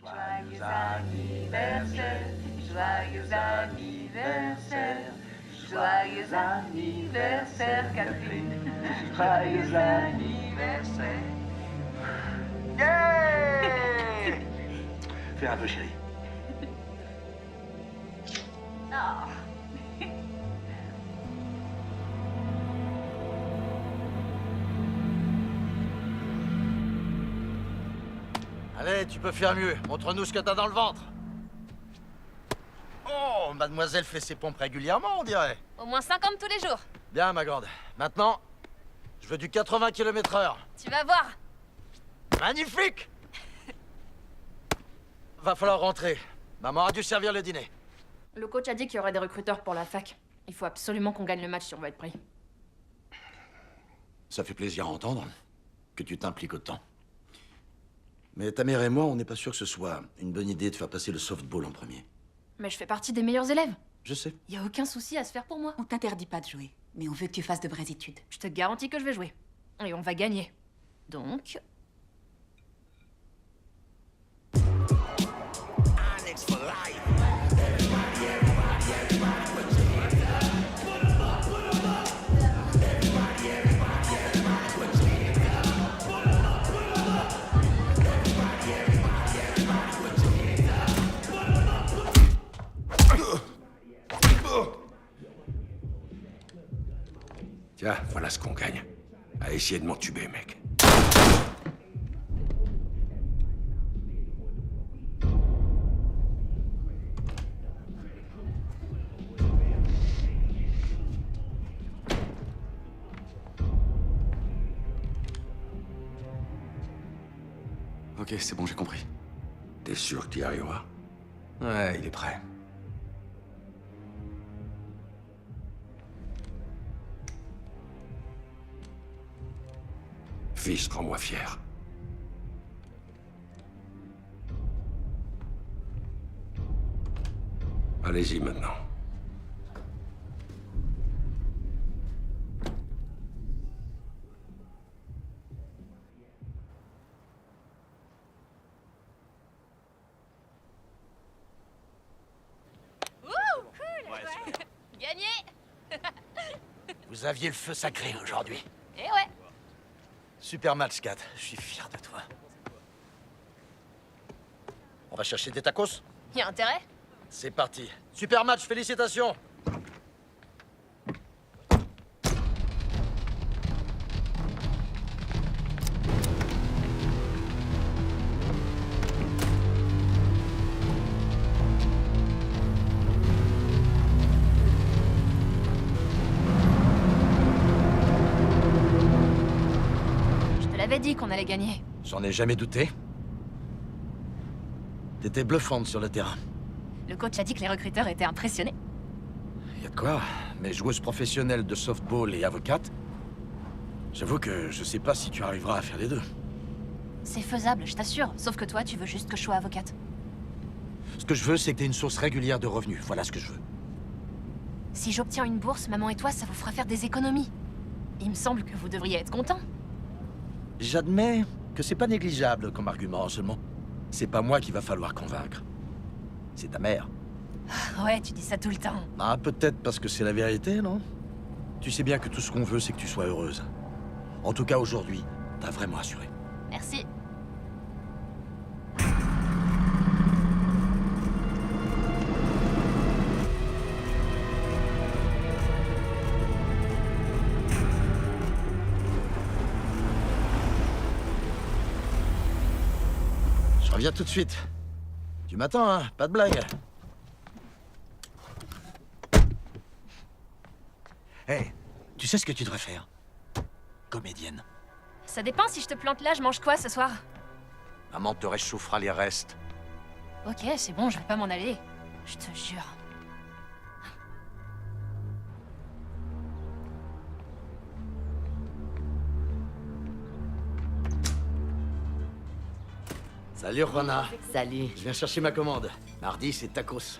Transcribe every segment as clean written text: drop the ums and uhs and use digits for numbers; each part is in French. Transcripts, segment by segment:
Joyeux anniversaire, joyeux anniversaire, joyeux anniversaire, Catherine, joyeux anniversaire. Yeah! Fais un peu, chérie. Oh. Allez, tu peux faire mieux. Montre-nous ce que t'as dans le ventre. Oh, mademoiselle fait ses pompes régulièrement, on dirait. Au moins 50 tous les jours. Bien, ma grande. Maintenant, je veux du 80 km/h. Tu vas voir. Magnifique! Va falloir rentrer. Maman a dû servir le dîner. Le coach a dit qu'il y aurait des recruteurs pour la fac. Il faut absolument qu'on gagne le match si on va être pris. Ça fait plaisir à entendre que tu t'impliques autant. Mais ta mère et moi, on n'est pas sûr que ce soit une bonne idée de faire passer le softball en premier. Mais je fais partie des meilleurs élèves. Je sais. Y a aucun souci à se faire pour moi. On t'interdit pas de jouer, mais on veut que tu fasses de vraies études. Je te garantis que je vais jouer. Et on va gagner. Donc... Tiens, voilà ce qu'on gagne. À essayer de m'entuber, mec. Ok, c'est bon, j'ai compris. T'es sûr que t'y arriveras? Ouais, il est prêt. Fils, rends-moi fier. Allez-y maintenant. Gagné. Vous aviez le feu sacré aujourd'hui. Eh ouais. Super match, Kat. Je suis fier de toi. On va chercher des tacos? Y a intérêt? C'est parti. Super match, félicitations. J'avais dit qu'on allait gagner. J'en ai jamais douté. T'étais bluffante sur le terrain. Le coach a dit que les recruteurs étaient impressionnés. Y a de quoi? Mais joueuse professionnelle de softball et avocate, j'avoue que je sais pas si tu arriveras à faire les deux. C'est faisable, je t'assure. Sauf que toi, tu veux juste que je sois avocate. Ce que je veux, c'est que t'aies une source régulière de revenus. Voilà ce que je veux. Si j'obtiens une bourse, maman et toi, ça vous fera faire des économies. Il me semble que vous devriez être contents. J'admets que c'est pas négligeable comme argument, seulement c'est pas moi qu'il va falloir convaincre. C'est ta mère. Ah ouais, tu dis ça tout le temps. Ah, peut-être parce que c'est la vérité, non? Tu sais bien que tout ce qu'on veut, c'est que tu sois heureuse. En tout cas, aujourd'hui, t'as vraiment assuré. Merci. Je reviens tout de suite. Tu m'attends, hein? Pas de blague. Hey, tu sais ce que tu devrais faire? Comédienne. Ça dépend, si je te plante là, je mange quoi ce soir? Maman te réchauffera les restes. Ok, c'est bon, je vais pas m'en aller. Je te jure. Salut, Juana. Salut. Je viens chercher ma commande. Mardi, c'est tacos.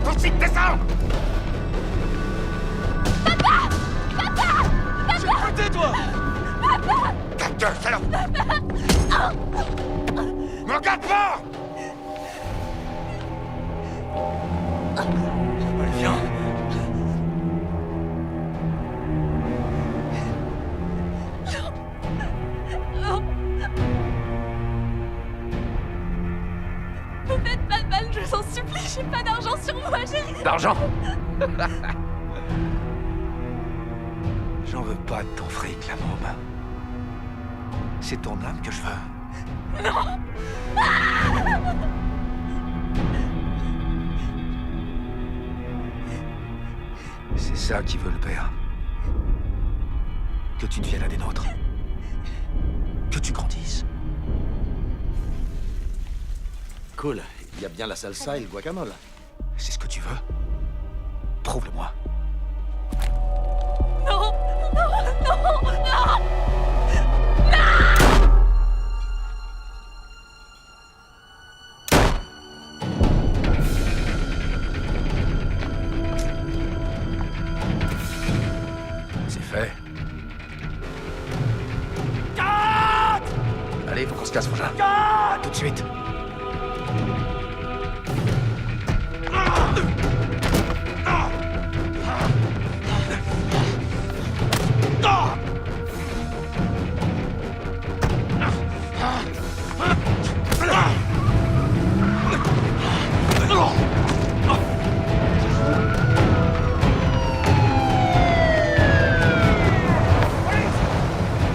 tout de suite, descends! J'ai écouté, toi! Ta gueule, salope! Me regarde pas! Allez, viens! Me faites pas de mal, je vous en supplie, j'ai pas d'argent sur moi, j'ai rien. D'argent! J'en veux pas de ton fric, la môme. C'est ton âme que je veux. C'est ça qui veut le père. Que tu deviennes un des nôtres. Que tu grandisses. Cool. Il y a bien la salsa et le guacamole. C'est ce que tu veux. Prouve-le-moi. Non, non, non, non. C'est fait. Allez, faut qu'on se casse, Frangin. Tout de suite.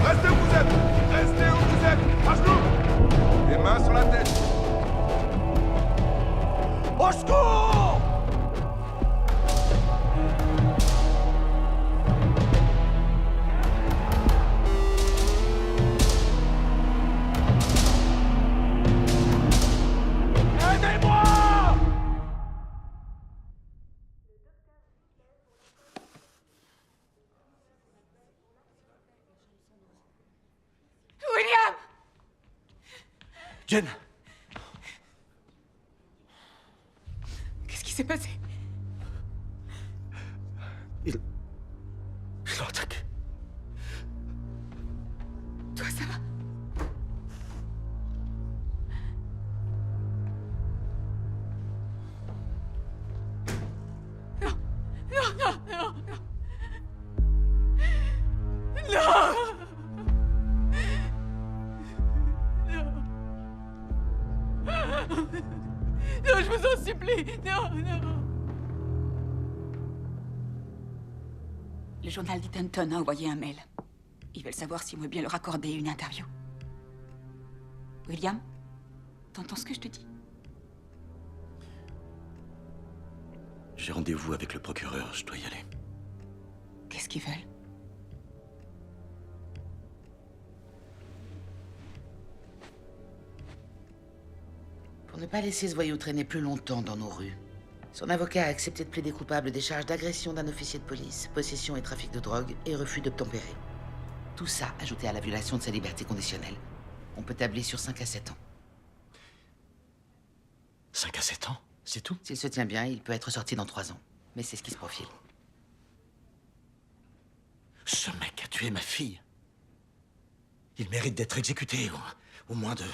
Restez où vous êtes! Restez où vous êtes! À genoux! Les mains sur la tête! Au secours! Aidez-moi! William! Jen! Qu'est-ce qui s'est passé? Il l'a attaqué. Toi, ça va? Non, non, non, non, non. Non! Non, je vous en supplie, non, non. Le journal d'Eatonton a envoyé un mail. Ils veulent savoir s'ils vont bien leur accorder une interview. William, t'entends ce que je te dis? J'ai rendez-vous avec le procureur, je dois y aller. Qu'est-ce qu'ils veulent? Pour ne pas laisser ce voyou traîner plus longtemps dans nos rues, son avocat a accepté de plaider coupable des charges d'agression d'un officier de police, possession et trafic de drogue et refus d'obtempérer. Tout ça ajouté à la violation de sa liberté conditionnelle. On peut tabler sur 5 à 7 ans. 5 à 7 ans, c'est tout? S'il se tient bien, il peut être sorti dans 3 ans. Mais c'est ce qui se profile. Ce mec a tué ma fille. Il mérite d'être exécuté, ou au moins de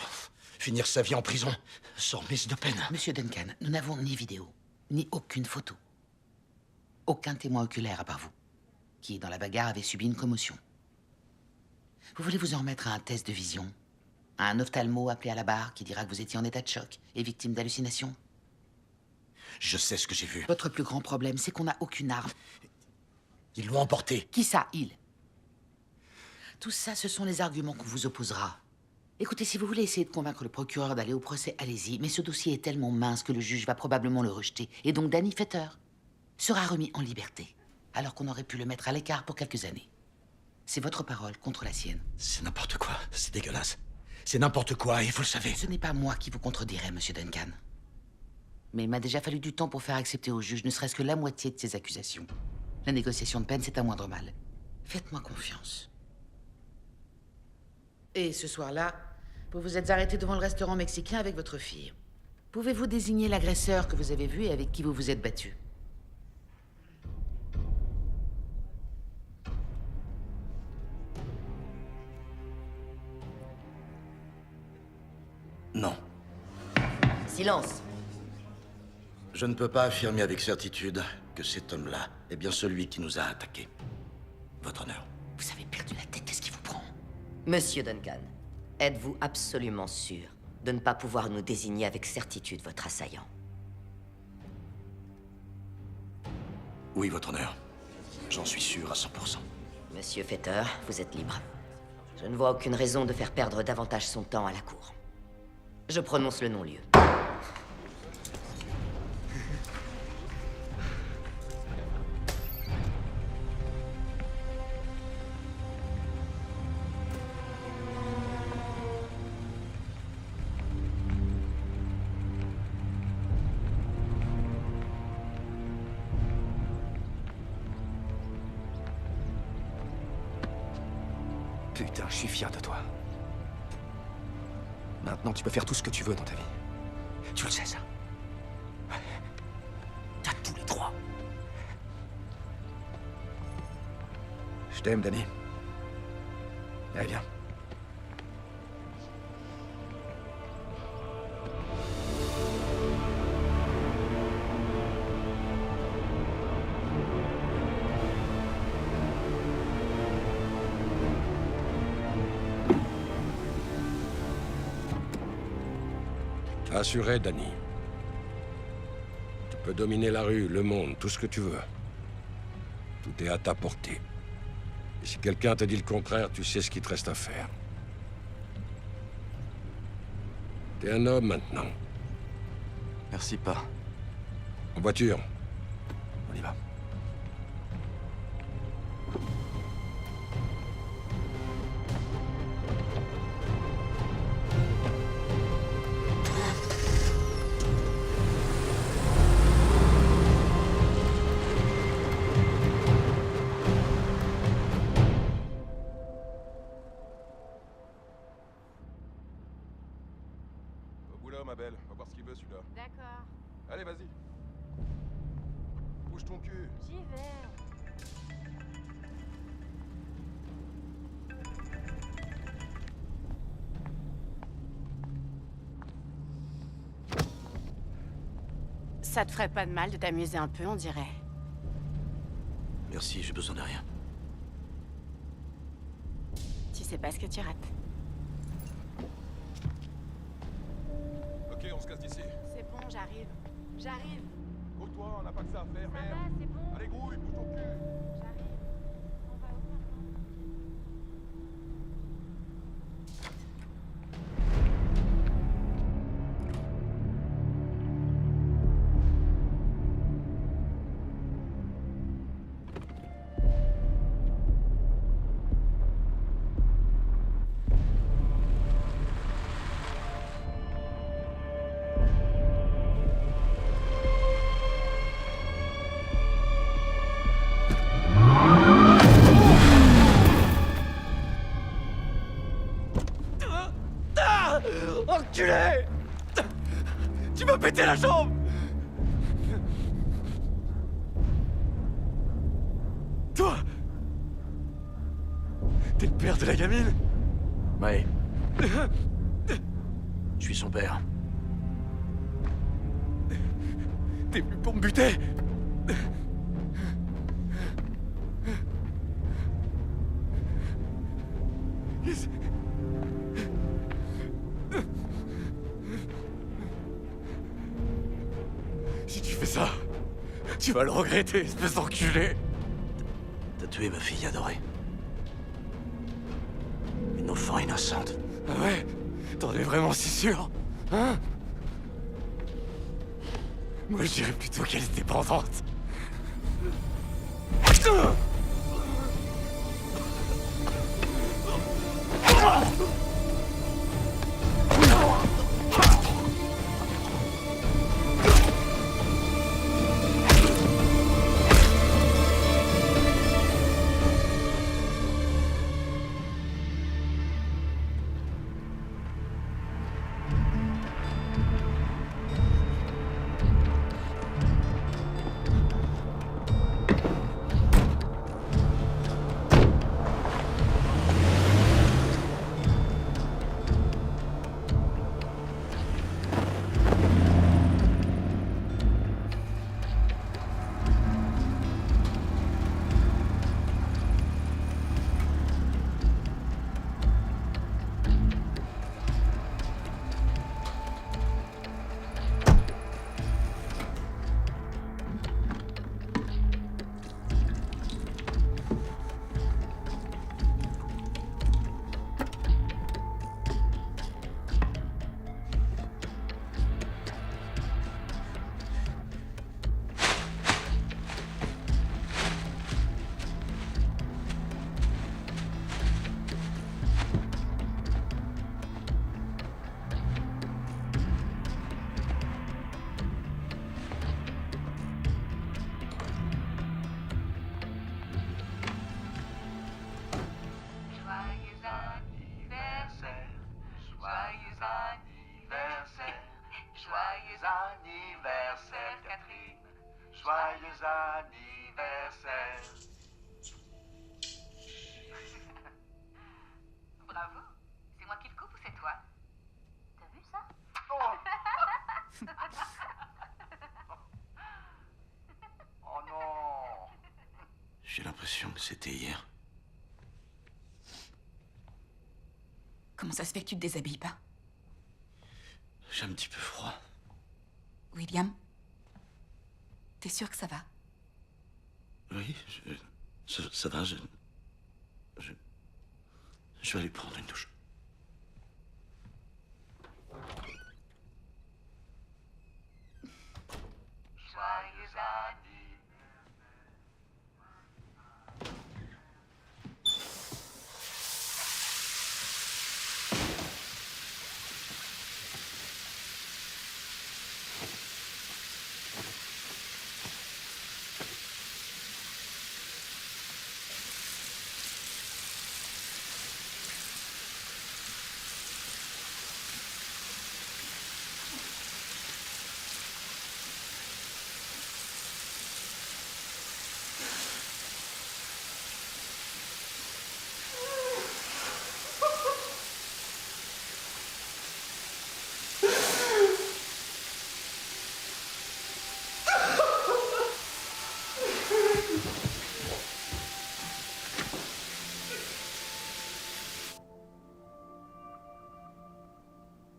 finir sa vie en prison, sans remise de peine. Monsieur Duncan, nous n'avons ni vidéo, ni aucune photo. Aucun témoin oculaire à part vous, qui, dans la bagarre, avait subi une commotion. Vous voulez vous en remettre à un test de vision? À un ophtalmo appelé à la barre qui dira que vous étiez en état de choc et victime d'hallucinations? Je sais ce que j'ai vu. Votre plus grand problème, c'est qu'on n'a aucune arme. Ils l'ont emporté. Qui ça, il? Tout ça, ce sont les arguments qu'on vous opposera. Écoutez, si vous voulez essayer de convaincre le procureur d'aller au procès, allez-y. Mais ce dossier est tellement mince que le juge va probablement le rejeter. Et donc Danny Fetter sera remis en liberté, alors qu'on aurait pu le mettre à l'écart pour quelques années. C'est votre parole contre la sienne. C'est n'importe quoi, c'est dégueulasse. C'est n'importe quoi, et vous le savez. Ce n'est pas moi qui vous contredirai, monsieur Duncan. Mais il m'a déjà fallu du temps pour faire accepter au juge ne serait-ce que la moitié de ces accusations. La négociation de peine, c'est un moindre mal. Faites-moi confiance. Et ce soir-là, vous vous êtes arrêté devant le restaurant mexicain avec votre fille. Pouvez-vous désigner l'agresseur que vous avez vu et avec qui vous vous êtes battu? Non. Silence. Je ne peux pas affirmer avec certitude que cet homme-là est bien celui qui nous a attaqués. Votre honneur. Vous avez perdu la tête, qu'est-ce qui vous prend? Monsieur Duncan, êtes-vous absolument sûr de ne pas pouvoir nous désigner avec certitude votre assaillant? Oui, votre honneur. J'en suis sûr à 100%. Monsieur Fetter, vous êtes libre. Je ne vois aucune raison de faire perdre davantage son temps à la cour. Je prononce le non-lieu. Putain, je suis fier de toi. Maintenant, tu peux faire tout ce que tu veux dans ta vie. Tu le sais, ça. T'as tous les droits. Je t'aime, Danny. Allez, viens. Assuré, Danny. Tu peux dominer la rue, le monde, tout ce que tu veux. Tout est à ta portée. Et si quelqu'un te dit le contraire, tu sais ce qu'il te reste à faire. T'es un homme maintenant. Merci pas. En voiture. On y va. Au boulot, ma belle. On va voir ce qu'il veut, celui-là. D'accord, Allez, vas-y. Bouge ton cul. j'y vais. Ça te ferait pas de mal de t'amuser un peu, on dirait. Merci, j'ai besoin de rien. Tu sais pas ce que tu rates. Ok, on se casse d'ici. C'est bon, j'arrive. J'arrive. Grouille-toi, on n'a pas que ça à faire, Ça merde. va, c'est bon. Allez, grouille, bouge ton cul. J'arrive. On va où maintenant? Enculé! Tu m'as pété la jambe! Toi! T'es le père de la gamine? Ouais. Je suis son père. T'es venu pour me buter? Qu'est-ce- Si tu fais ça, tu vas le regretter, espèce d'enculé. T'as tué ma fille adorée. Une enfant innocente. Ah ouais? T'en es vraiment si sûr? Hein? Moi, je dirais plutôt qu'elle est dépendante. Joyeux anniversaire. Bravo. C'est moi qui le coupe ou c'est toi? T'as vu ça? Oh non. J'ai l'impression que c'était hier. Comment ça se fait que tu te déshabilles pas? J'ai un petit peu froid. William? T'es sûr que ça va? Oui, ça va, je vais aller prendre une douche. Joyeux anniversaire.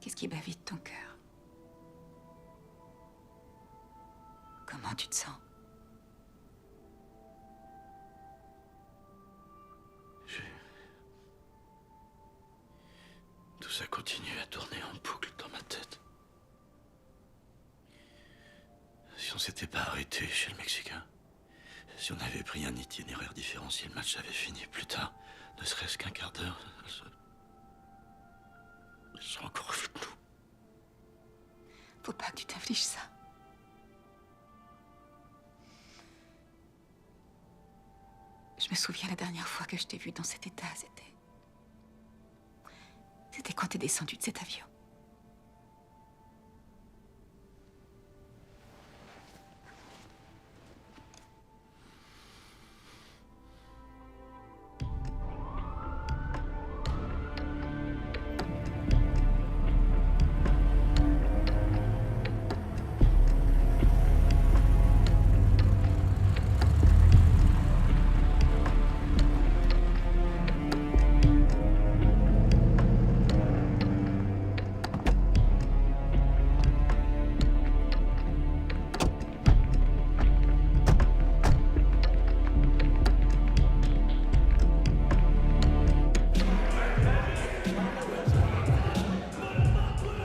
Qu'est-ce qui bat vite ton cœur? Comment tu te sens? Tout ça continue à tourner en boucle dans ma tête. Si on s'était pas arrêté chez le Mexicain, si on avait pris un itinéraire différent, si le match avait fini plus tard, ne serait-ce qu'un quart d'heure, elle serait encore au flou. Faut pas que tu t'infliges ça. Je me souviens la dernière fois que je t'ai vu dans cet état, c'était quand t'es descendu de cet avion.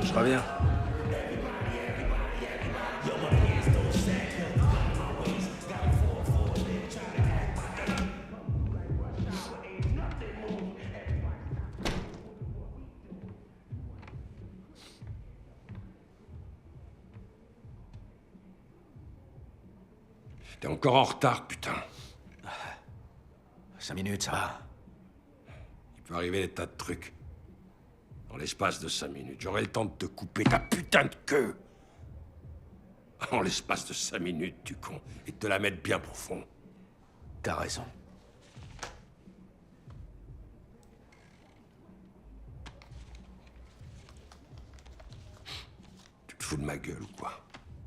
Je reviens. T'es encore en retard, putain. 5 minutes, ça va. Il peut arriver des tas de trucs. Dans l'espace de 5 minutes, j'aurai le temps de te couper ta putain de queue. En l'espace de 5 minutes, tu con. Et de te la mettre bien profond. T'as raison. Tu te fous de ma gueule ou quoi?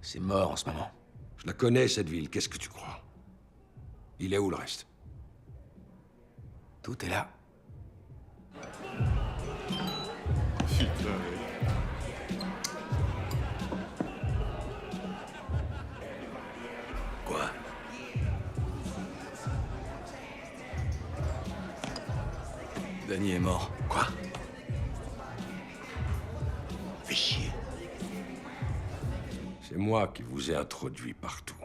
C'est mort en ce moment. Je la connais, cette ville. Qu'est-ce que tu crois? Il est où, le reste? Tout est là. Quoi? Danny est mort. Quoi? Fais chier. C'est moi qui vous ai introduit partout.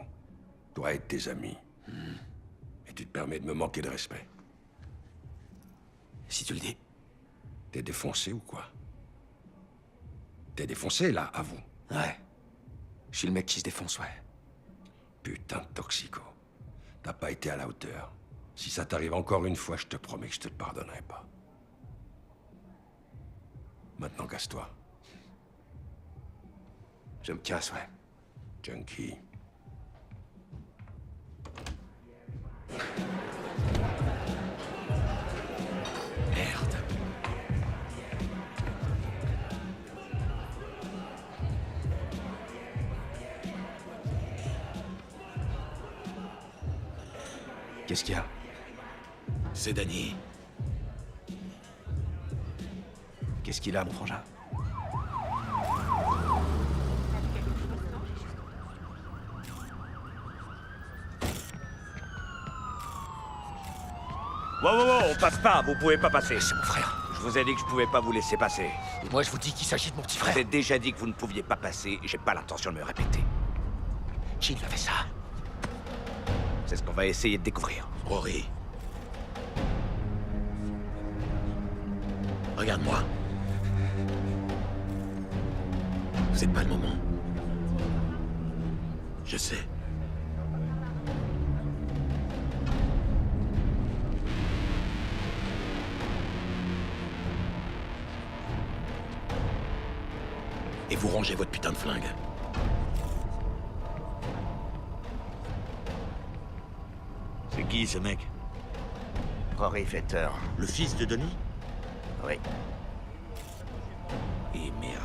Toi et tes amis. Et tu te permets de me manquer de respect. Si tu le dis. T'es défoncé ou quoi? T'es défoncé, là, à vous. Ouais. Je suis le mec qui se défonce, ouais. Putain de toxico. T'as pas été à la hauteur. Si ça t'arrive encore une fois, je te promets que je te le pardonnerai pas. Maintenant, casse-toi. Je me casse, ouais. Junkie. Merde. Qu'est-ce qu'il y a? C'est Danny. Qu'est-ce qu'il a, mon frangin? Wow, on passe pas, vous pouvez pas passer. C'est mon frère. Je vous ai dit que je pouvais pas vous laisser passer. Et moi, je vous dis qu'il s'agit de mon petit Je frère. vous ai déjà dit que vous ne pouviez pas passer, et j'ai pas l'intention de me répéter. Jill a fait ça. C'est ce qu'on va essayer de découvrir. Rory. Regarde-moi. C'est pas le moment. Je sais. Et vous rangez votre putain de flingue. C'est qui, ce mec? Rory Fetter. Le fils de Denis? Oui. Et merde.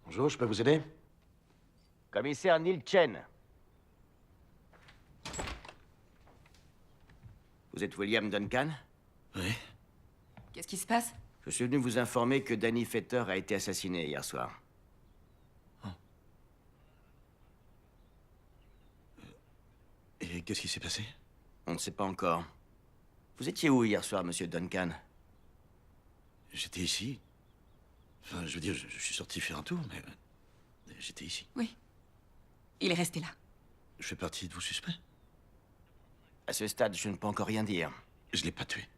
Bonjour, je peux vous aider? Commissaire Neil Chen. Vous êtes William Duncan? Oui. Qu'est-ce qui se passe? Je suis venu vous informer que Danny Fetter a été assassiné hier soir. Et qu'est-ce qui s'est passé? On ne sait pas encore. Vous étiez où hier soir, monsieur Duncan? J'étais ici. Enfin, je veux dire, je suis sorti faire un tour, mais j'étais ici. Oui. Il est resté là. Je fais partie de vos suspects? À ce stade, je ne peux encore rien dire. Je l'ai pas tué.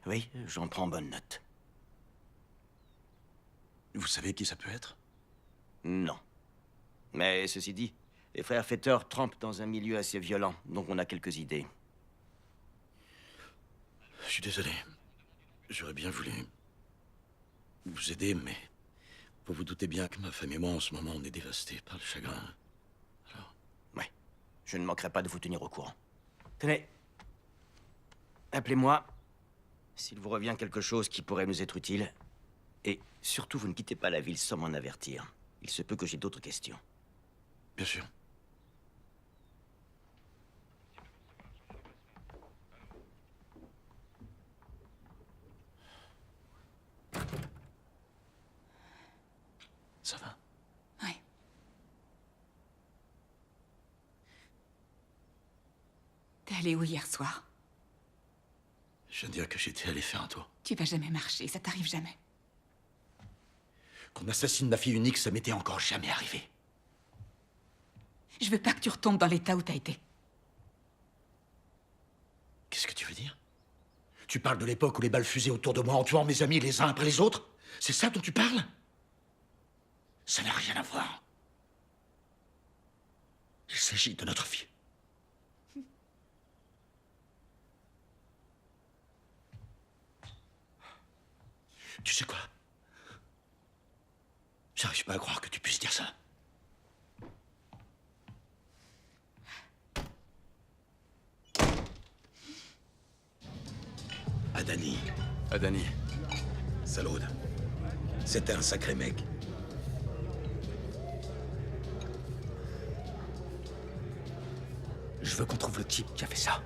Oui, j'en prends bonne note. Vous savez qui ça peut être? Non. Mais ceci dit, les frères Fetter trempent dans un milieu assez violent, donc on a quelques idées. Je suis désolé. J'aurais bien voulu vous aider, mais vous vous doutez bien que ma femme et moi, en ce moment, on est dévastés par le chagrin. Alors... Ouais. Je ne manquerai pas de vous tenir au courant. Tenez. Appelez-moi s'il vous revient quelque chose qui pourrait nous être utile. Et surtout, vous ne quittez pas la ville sans m'en avertir. Il se peut que j'ai d'autres questions. Bien sûr. Ça va? Ouais. T'es allé où hier soir? Je viens de dire que j'étais allé faire un tour. Tu vas jamais marcher, ça t'arrive jamais. Qu'on assassine ma fille unique, ça m'était encore jamais arrivé. Je veux pas que tu retombes dans l'état où t'as été. Qu'est-ce que tu veux dire? Tu parles de l'époque où les balles fusaient autour de moi en tuant mes amis les uns après les autres? C'est ça dont tu parles? Ça n'a rien à voir. Il s'agit de notre fille. Tu sais quoi? J'arrive pas à croire que tu puisses dire ça. Adani. Adani. Salaud. C'était un sacré mec. Je veux qu'on trouve le type qui a fait ça.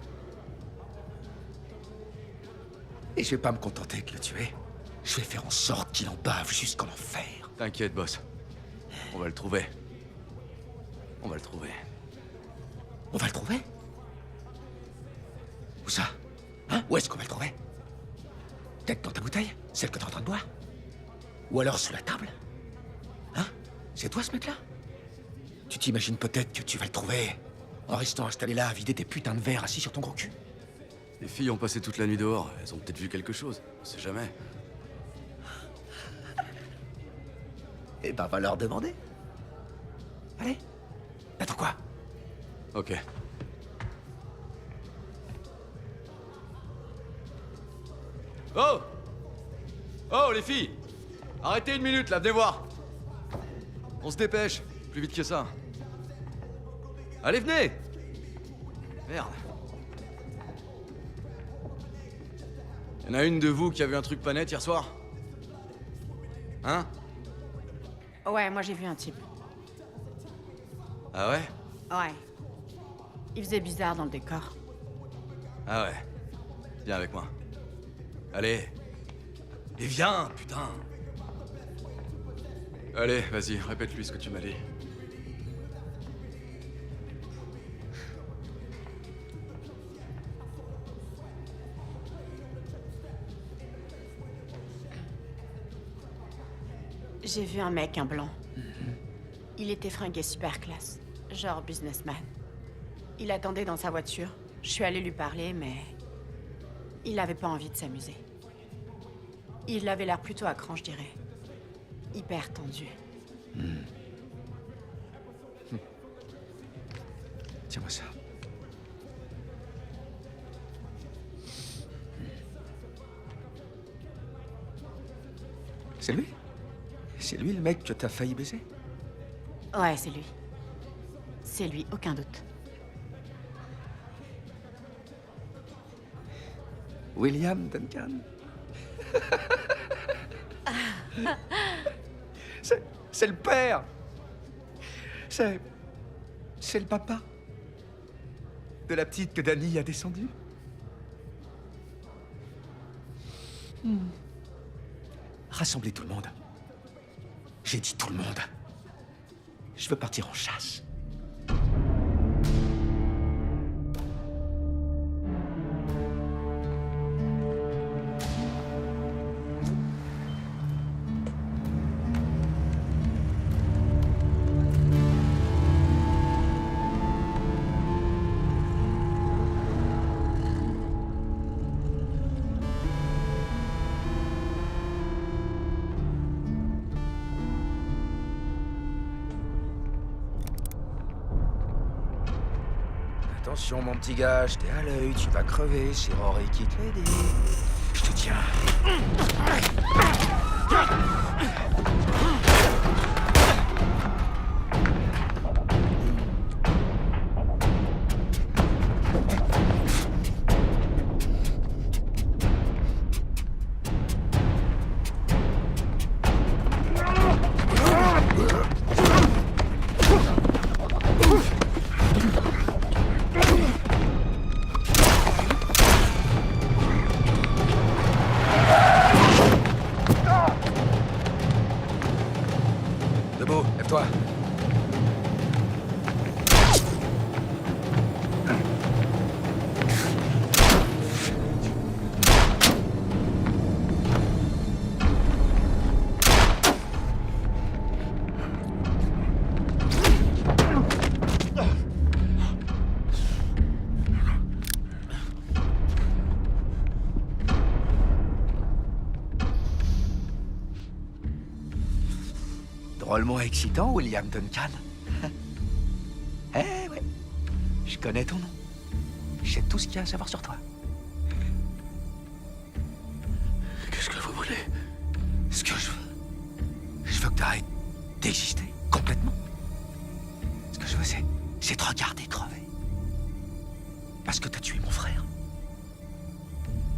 Et je vais pas me contenter de le tuer. Je vais faire en sorte qu'il en bave jusqu'en enfer. T'inquiète, boss. On va le trouver. On va le trouver. On va le trouver? Où ça? Hein? Où est-ce qu'on va le trouver? Peut-être dans ta bouteille? Celle que t'es en train de boire? Ou alors sous la table? Hein? C'est toi ce mec-là? Tu t'imagines peut-être que tu vas le trouver en restant installé là à vider tes putains de verres assis sur ton gros cul? Les filles ont passé toute la nuit dehors. Elles ont peut-être vu quelque chose. On sait jamais. Eh ben, va leur demander. Allez. Attends quoi? Ok. Oh! Oh, les filles! Arrêtez une minute, là, venez voir! On se dépêche, plus vite que ça. Allez, venez! Merde. Y'en a une de vous qui a vu un truc pas net hier soir? Hein? Ouais, moi j'ai vu un type. Ah ouais? Ouais. Il faisait bizarre dans le décor. Ah ouais. Viens avec moi. Allez. Et viens, putain! Allez, vas-y, répète-lui ce que tu m'as dit. J'ai vu un mec, un blanc. Il était fringué super classe. Genre businessman. Il attendait dans sa voiture. Je suis allée lui parler, mais... il avait pas envie de s'amuser. Il avait l'air plutôt à cran, je dirais. Hyper tendu. Tiens-moi ça. C'est lui? C'est lui le mec que t'as failli baiser? Ouais, c'est lui. C'est lui, aucun doute. William Duncan. C'est le père. C'est le papa de la petite que Danny a descendue. Rassemblez tout le monde. J'ai dit tout le monde. Je veux partir en chasse. Attention mon petit gars, je t'ai à l'œil, tu vas crever, c'est Rory qui te l'a dit. Je te tiens. Debout, lève-toi. Drôlement excitant, William Duncan. Eh ouais, je connais ton nom. Je sais tout ce qu'il y a à savoir sur toi. Qu'est-ce que vous voulez? Ce que je veux que t'arrêtes d'exister complètement. Ce que je veux, c'est te regarder crever. Parce que t'as tué mon frère.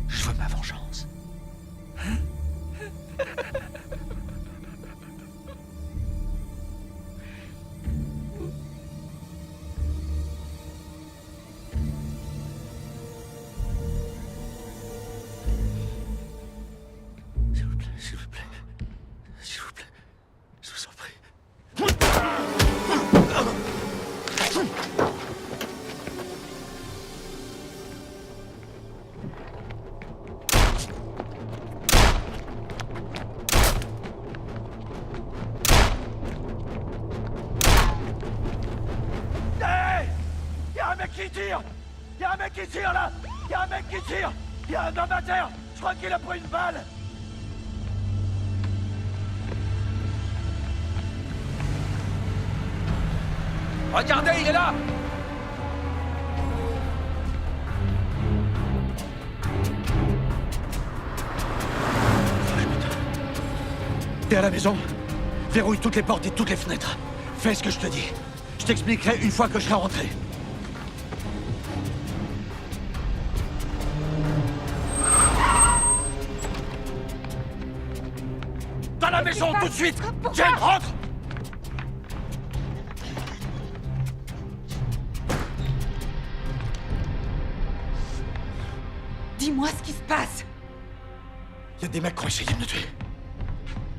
Je veux ma vengeance. S'il vous plaît, s'il vous plaît. S'il vous plaît. Je vous en prie. Hey! Y'a un mec qui tire! Y'a un mec qui tire là! Y'a un mec qui tire! Y'a un homme à terre! Je crois qu'il a pris une balle! Regardez, il est là! T'es à la maison? Verrouille toutes les portes et toutes les fenêtres. Fais ce que je te dis. Je t'expliquerai une fois que je serai rentré. Dans la maison, tout de suite! Jane, rentre! Dis-moi ce qui se passe. Il y a des mecs qui ont essayé de me tuer.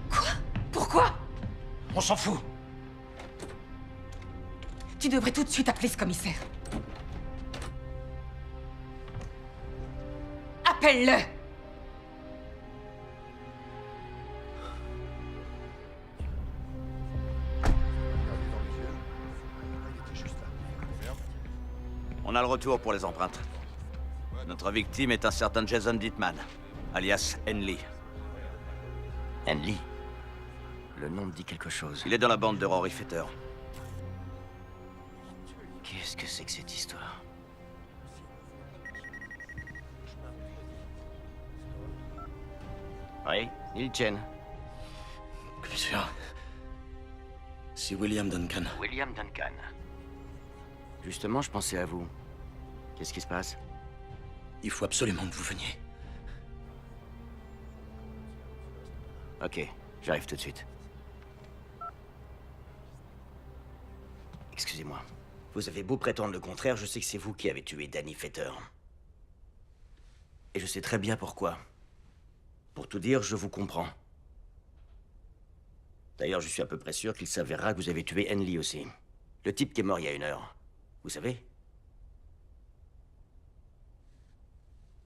Quoi? Pourquoi? On s'en fout. Tu devrais tout de suite appeler ce commissaire. Appelle-le! On a le retour pour les empreintes. Notre victime est un certain Jason Dittman, alias Henley. Henley? Le nom me dit quelque chose. Il est dans la bande de Rory Fetter. Qu'est-ce que c'est que cette histoire? Oui, il Chen. Bien sûr. C'est William Duncan. William Duncan. Justement, je pensais à vous. Qu'est-ce qui se passe? Il faut absolument que vous veniez. Ok, j'arrive tout de suite. Excusez-moi. Vous avez beau prétendre le contraire, je sais que c'est vous qui avez tué Danny Fetter. Et je sais très bien pourquoi. Pour tout dire, je vous comprends. D'ailleurs, je suis à peu près sûr qu'il s'avérera que vous avez tué Henley aussi. Le type qui est mort il y a 1 heure. Vous savez?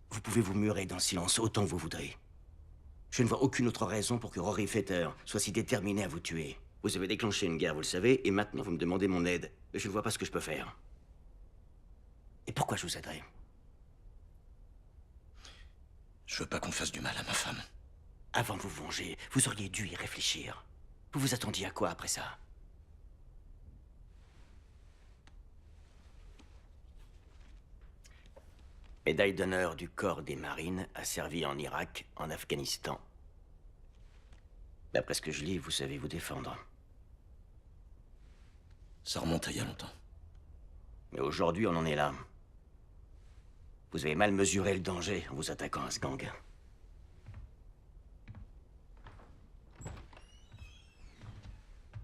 Vous pouvez vous murer dans le silence autant que vous voudrez. Je ne vois aucune autre raison pour que Rory Fetter soit si déterminé à vous tuer. Vous avez déclenché une guerre, vous le savez, et maintenant vous me demandez mon aide. Mais je ne vois pas ce que je peux faire. Et pourquoi je vous aiderai? Je veux pas qu'on fasse du mal à ma femme. Avant de vous venger, vous auriez dû y réfléchir. Vous vous attendiez à quoi après ça? Médaille d'honneur du corps des marines, a servi en Irak, en Afghanistan. D'après ce que je lis, vous savez vous défendre. Ça remonte à il y a longtemps. Mais aujourd'hui, on en est là. Vous avez mal mesuré le danger en vous attaquant à ce gang.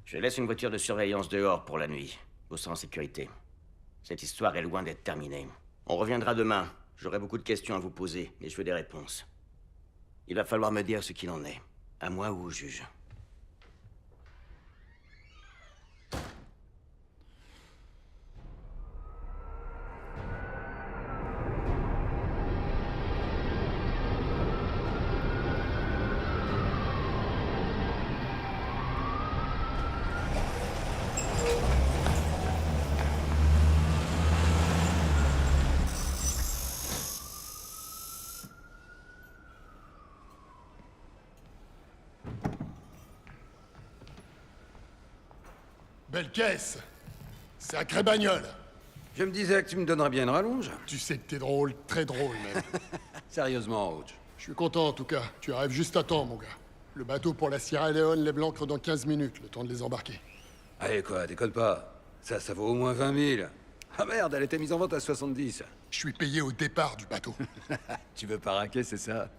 Je laisse une voiture de surveillance dehors pour la nuit. Vous serez en sécurité. Cette histoire est loin d'être terminée. On reviendra demain. J'aurai beaucoup de questions à vous poser, mais je veux des réponses. Il va falloir me dire ce qu'il en est. À moi ou au juge. Belle caisse. Sacrée bagnole. Je me disais que tu me donnerais bien une rallonge. Tu sais que t'es drôle, très drôle même. Sérieusement, Hodge. Je suis content en tout cas. Tu arrives juste à temps, mon gars. Le bateau pour la Sierra Leone lève l'ancre dans 15 minutes, le temps de les embarquer. Allez quoi, déconne pas. Ça vaut au moins 20 000. Ah merde, elle était mise en vente à 70. Je suis payé au départ du bateau. Tu veux pas raquer, c'est ça?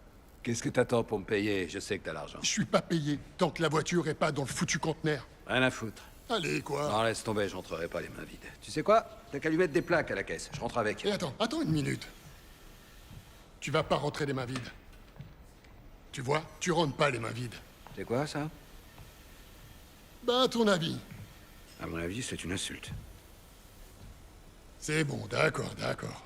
Qu'est-ce que t'attends pour me payer? Je sais que t'as l'argent. Je suis pas payé tant que la voiture est pas dans le foutu conteneur. Rien à foutre. Allez, quoi. Non, laisse tomber, je rentrerai pas les mains vides. Tu sais quoi? T'as qu'à lui mettre des plaques à la caisse. Je rentre avec. Et attends une minute. Tu vas pas rentrer les mains vides. Tu vois, tu rentres pas les mains vides. C'est quoi, ça? Bah, à ton avis. À mon avis, c'est une insulte. C'est bon, d'accord, d'accord.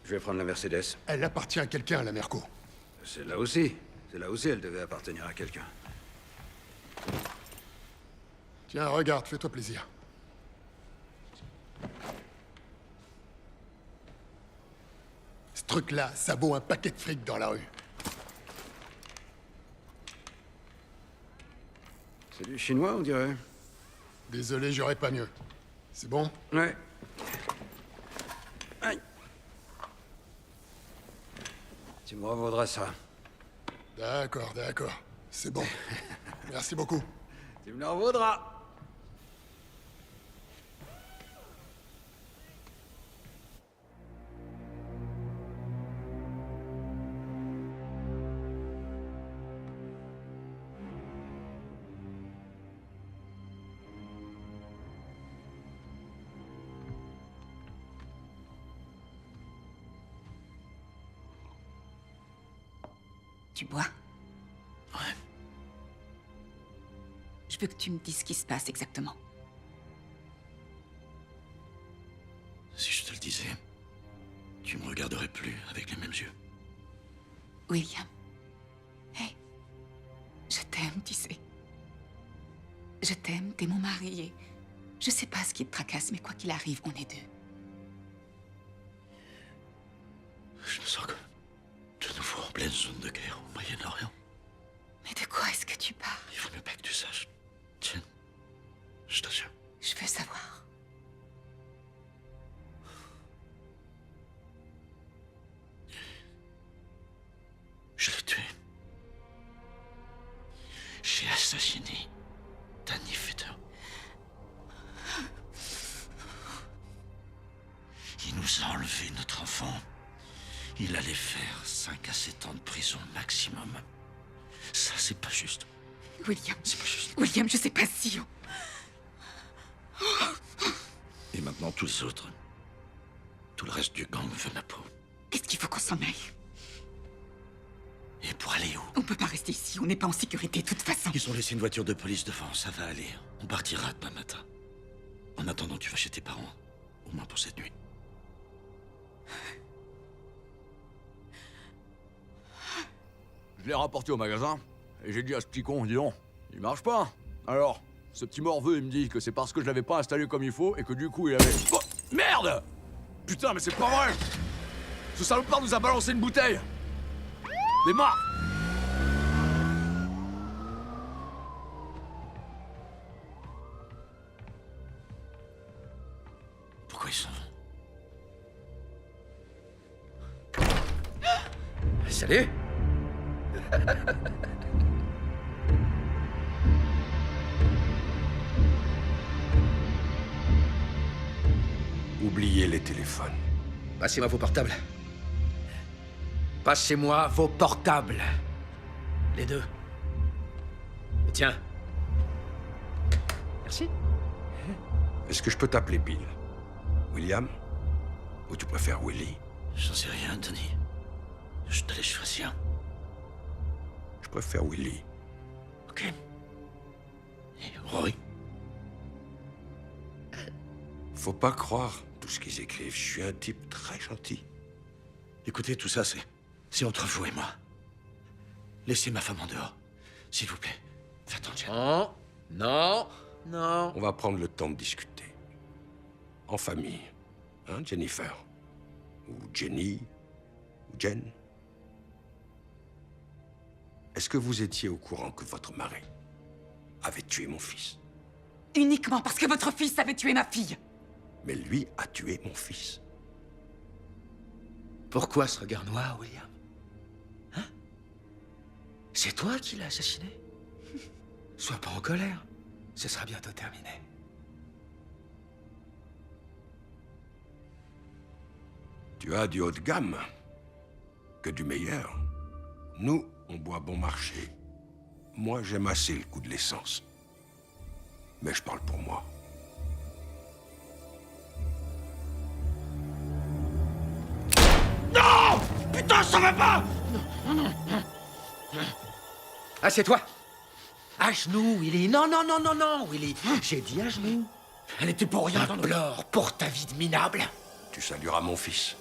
Je vais prendre la Mercedes. Elle appartient à quelqu'un, la Merco. C'est là aussi. C'est là aussi, elle devait appartenir à quelqu'un. Tiens, regarde, fais-toi plaisir. Ce truc-là, ça vaut un paquet de fric dans la rue. C'est du chinois, on dirait. Désolé, j'aurais pas mieux. C'est bon? Ouais. Aïe. Tu me revaudras ça. D'accord, d'accord. C'est bon. Merci beaucoup. Tu me le revaudras. Tu bois? Ouais. Je veux que tu me dises ce qui se passe exactement. Si je te le disais, tu me regarderais plus avec les mêmes yeux. William. Hey. Je t'aime, tu sais. Je t'aime, t'es mon mari et... Je sais pas ce qui te tracasse, mais quoi qu'il arrive, on est deux. Je me sens comme de nouveau en pleine zone de guerre au Moyen-Orient. Mais de quoi est-ce que tu parles? Il vaut mieux pas que tu saches. Tiens, je t'assure. Je veux savoir. Je l'ai tué. J'ai assassiné Danny Fetter. Il nous a enlevé notre enfant. Il allait faire 5 à 7 ans de prison maximum. Ça, c'est pas juste. William. C'est pas juste. William, je sais pas si... Et maintenant, tous les autres. Tout le reste du gang veut ma peau. Qu'est-ce qu'il faut qu'on s'en aille? Et pour aller où? On peut pas rester ici, on n'est pas en sécurité de toute façon. Ils ont laissé une voiture de police devant, ça va aller. On partira demain matin. En attendant, tu vas chez tes parents. Au moins pour cette nuit. Je l'ai rapporté au magasin, et j'ai dit à ce petit con, dis donc, il marche pas. Alors, ce petit morveux, il me dit que c'est parce que je l'avais pas installé comme il faut, et que du coup, il avait... Oh, merde! Putain, mais c'est pas vrai! Ce salopard nous a balancé une bouteille! Des marques! Pourquoi ils s'en vont? Salut! Oubliez les téléphones. Passez-moi vos portables. Passez-moi vos portables. Les deux. Tiens. Merci. Est-ce que je peux t'appeler Bill? William? Ou tu préfères Willy? J'en sais rien, Tony. Je te laisse choisir. Je préfère Willy. Ok. Et Rory? Faut pas croire tout ce qu'ils écrivent. Je suis un type très gentil. Écoutez, tout ça, c'est entre vous et moi. Laissez ma femme en dehors, s'il vous plaît. Faites attention. Non, non, non. On va prendre le temps de discuter. En famille. Hein, Jennifer? Ou Jenny? Ou Jen? Est-ce que vous étiez au courant que votre mari avait tué mon fils? Uniquement parce que votre fils avait tué ma fille. Mais lui a tué mon fils. Pourquoi ce regard noir, William? Hein? C'est toi qui l'as assassiné? Sois pas en colère. Ce sera bientôt terminé. Tu as du haut de gamme. Que du meilleur. Nous, on boit bon marché. Moi, j'aime assez le goût de l'essence. Mais je parle pour moi. Non! Putain, ça va pas! Assieds-toi! À genoux, Willy. Non, non, non, non, non, Willy. J'ai dit à genoux. Elle était pour rien dans le pleurs pour ta vie de minable. Tu salueras mon fils.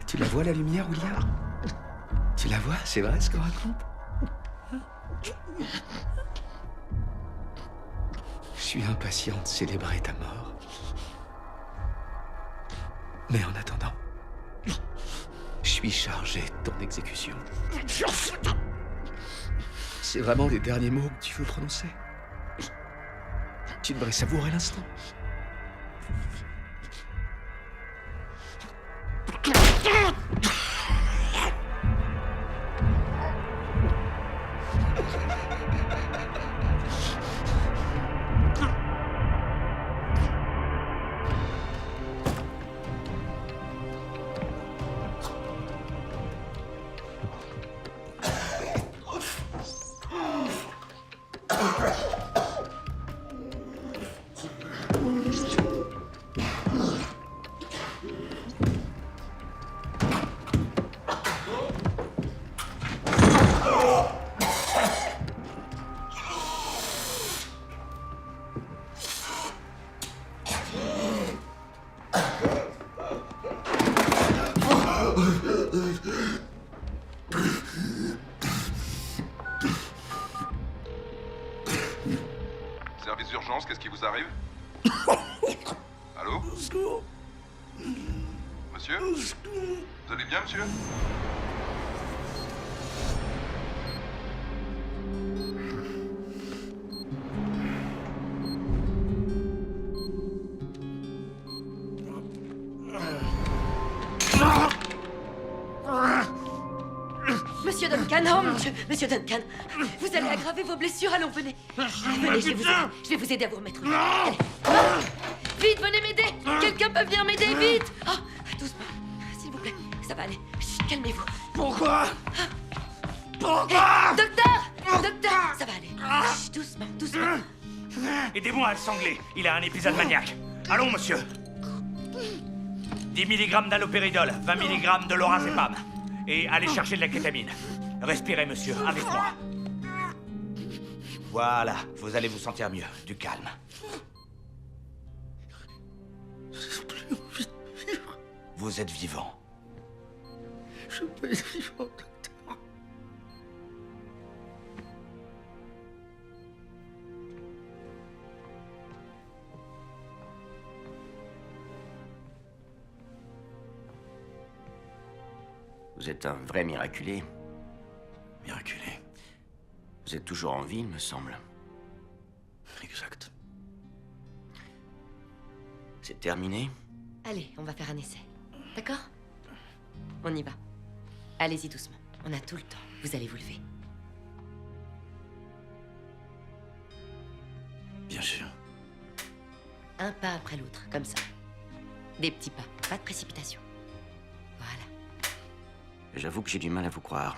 Tu la vois, la lumière, William? Tu la vois, c'est vrai ce qu'on raconte? Je suis impatient de célébrer ta mort. Mais en attendant, je suis chargé de ton exécution. C'est vraiment les derniers mots que tu veux prononcer? Tu devrais savourer l'instant. Service d'urgence, qu'est-ce qui vous arrive? Allô? Monsieur? Vous allez bien, monsieur? Monsieur Duncan, oh mon Dieu, Monsieur Duncan, vous allez aggraver vos blessures, allons, venez. Venez, je vais vous aider à vous remettre. Allez. Vite, venez m'aider. Quelqu'un peut venir m'aider, vite. Oh, doucement, s'il vous plaît, ça va aller. Chut, calmez-vous. Pourquoi? Hey, docteur, ça va aller. Chut, doucement, doucement. Aidez-moi à le sangler, il a un épisode maniaque. Allons, monsieur. 10 mg d'alopéridol, 20 mg de lorazépam. Et allez chercher de la kétamine. Respirez, monsieur, avec moi. Voilà, vous allez vous sentir mieux. Du calme. Vous êtes vivant. Je peux être vivant, docteur. Vous êtes un vrai miraculé. Miraculé. Vous êtes toujours en vie, il me semble. Exact. C'est terminé? Allez, on va faire un essai. D'accord? On y va. Allez-y doucement. On a tout le temps. Vous allez vous lever. Bien sûr. Un pas après l'autre, comme ça. Des petits pas, pas de précipitation. Voilà. J'avoue que j'ai du mal à vous croire.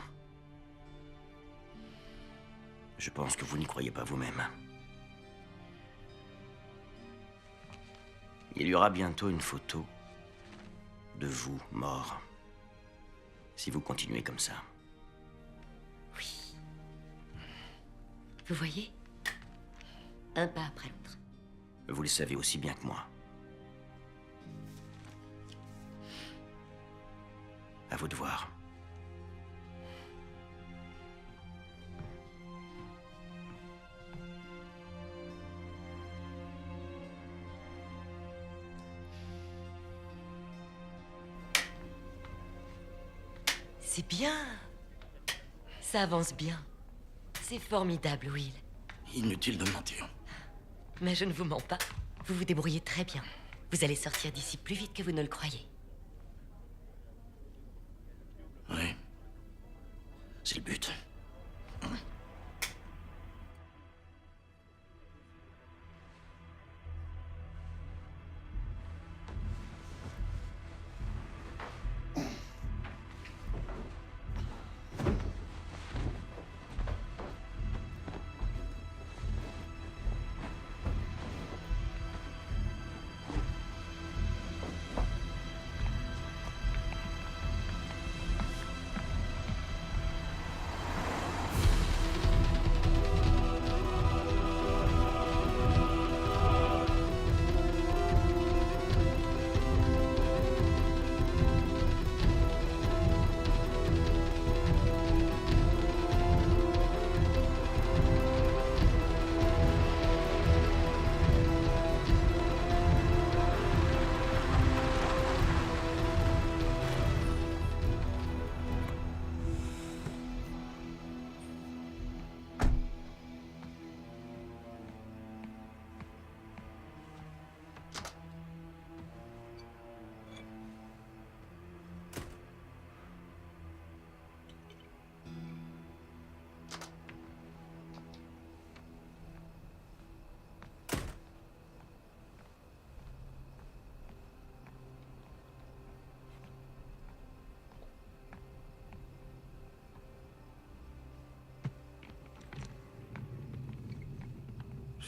Je pense que vous n'y croyez pas vous-même. Il y aura bientôt une photo de vous mort. Si vous continuez comme ça. Oui. Vous voyez? Un pas après l'autre. Vous le savez aussi bien que moi. À vous de voir. C'est bien. Ça avance bien. C'est formidable, Will. Inutile de mentir. Mais je ne vous mens pas. Vous vous débrouillez très bien. Vous allez sortir d'ici plus vite que vous ne le croyez. Oui. C'est le but.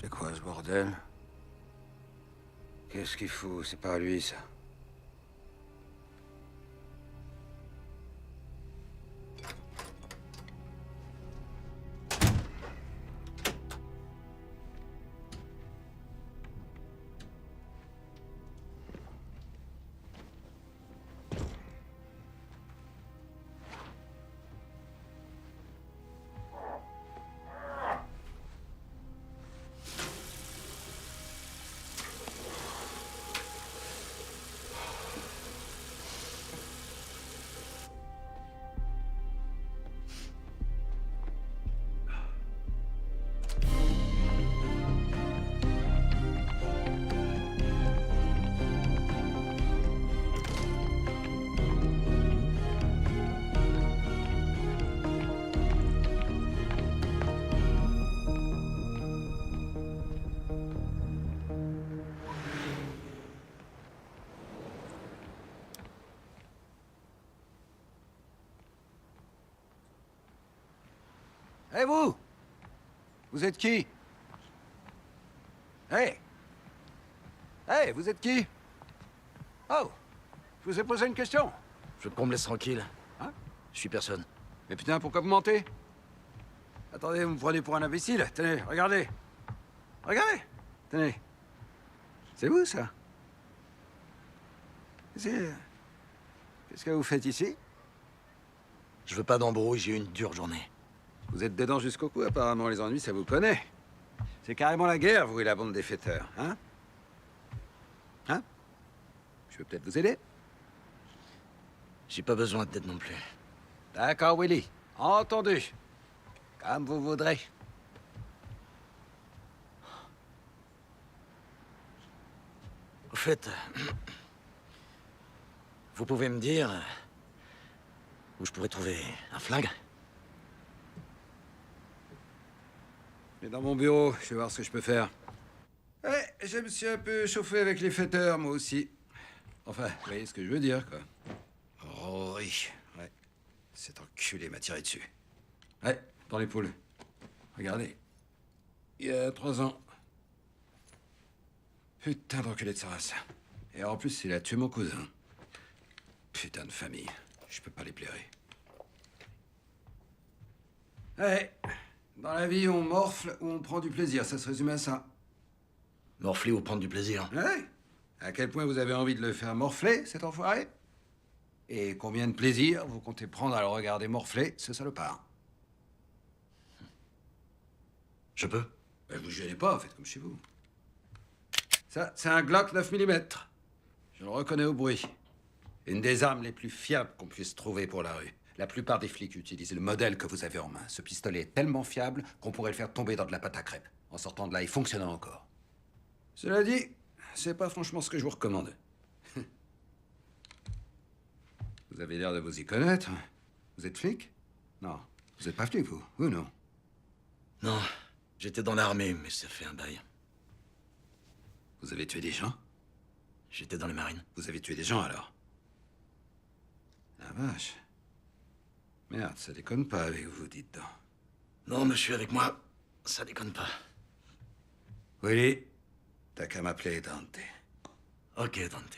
C'est quoi ce bordel? Qu'est-ce qu'il fout? C'est pas lui, ça. Hey, vous! Vous êtes qui? Hey! Hey, vous êtes qui? Oh! Je vous ai posé une question. Je veux qu'on me laisse tranquille. Hein? Je suis personne. Mais putain, pourquoi vous mentez? Attendez, vous me prenez pour un imbécile. Tenez, regardez. Regardez! Tenez. C'est vous, ça? Qu'est-ce que vous faites ici? Je veux pas d'embrouille, j'ai eu une dure journée. Vous êtes dedans jusqu'au cou, apparemment, les ennuis, ça vous connaît. C'est carrément la guerre, vous et la bande des fêteurs, hein? Hein? Je peux peut-être vous aider? J'ai pas besoin d'aide non plus. D'accord, Willy. Entendu. Comme vous voudrez. Au fait, vous pouvez me dire où je pourrais trouver un flingue? Mais dans mon bureau, je vais voir ce que je peux faire. Ouais, je me suis un peu chauffé avec les fêteurs, moi aussi. Enfin, vous voyez ce que je veux dire, quoi. Rory, ouais. Cet enculé m'a tiré dessus. Ouais, dans l'épaule. Regardez. Il y a 3 ans. Putain d'enculé de sa race. Et en plus, il a tué mon cousin. Putain de famille. Je peux pas les blairer. Ouais. Dans la vie, on morfle ou on prend du plaisir. Ça se résume à ça. Morfler ou prendre du plaisir? Ouais. À quel point vous avez envie de le faire morfler, cet enfoiré? Et combien de plaisir vous comptez prendre à le regarder morfler, ce salopard? Je peux? Ben, vous gênez pas, faites comme chez vous. Ça, c'est un Glock 9 mm. Je le reconnais au bruit. Une des armes les plus fiables qu'on puisse trouver pour la rue. La plupart des flics utilisent le modèle que vous avez en main. Ce pistolet est tellement fiable qu'on pourrait le faire tomber dans de la pâte à crêpes. En sortant de là et fonctionnant encore. Cela dit, c'est pas franchement ce que je vous recommande. Vous avez l'air de vous y connaître. Vous êtes flic? Non. Vous êtes pas flic, vous? Ou non? Non. J'étais dans l'armée, mais ça fait un bail. Vous avez tué des gens? J'étais dans les marines. Vous avez tué des gens, alors? La vache. Merde, ça déconne pas avec vous, dites donc. Non, monsieur, avec moi, ça déconne pas. Willy, t'as qu'à m'appeler Dante. Ok, Dante.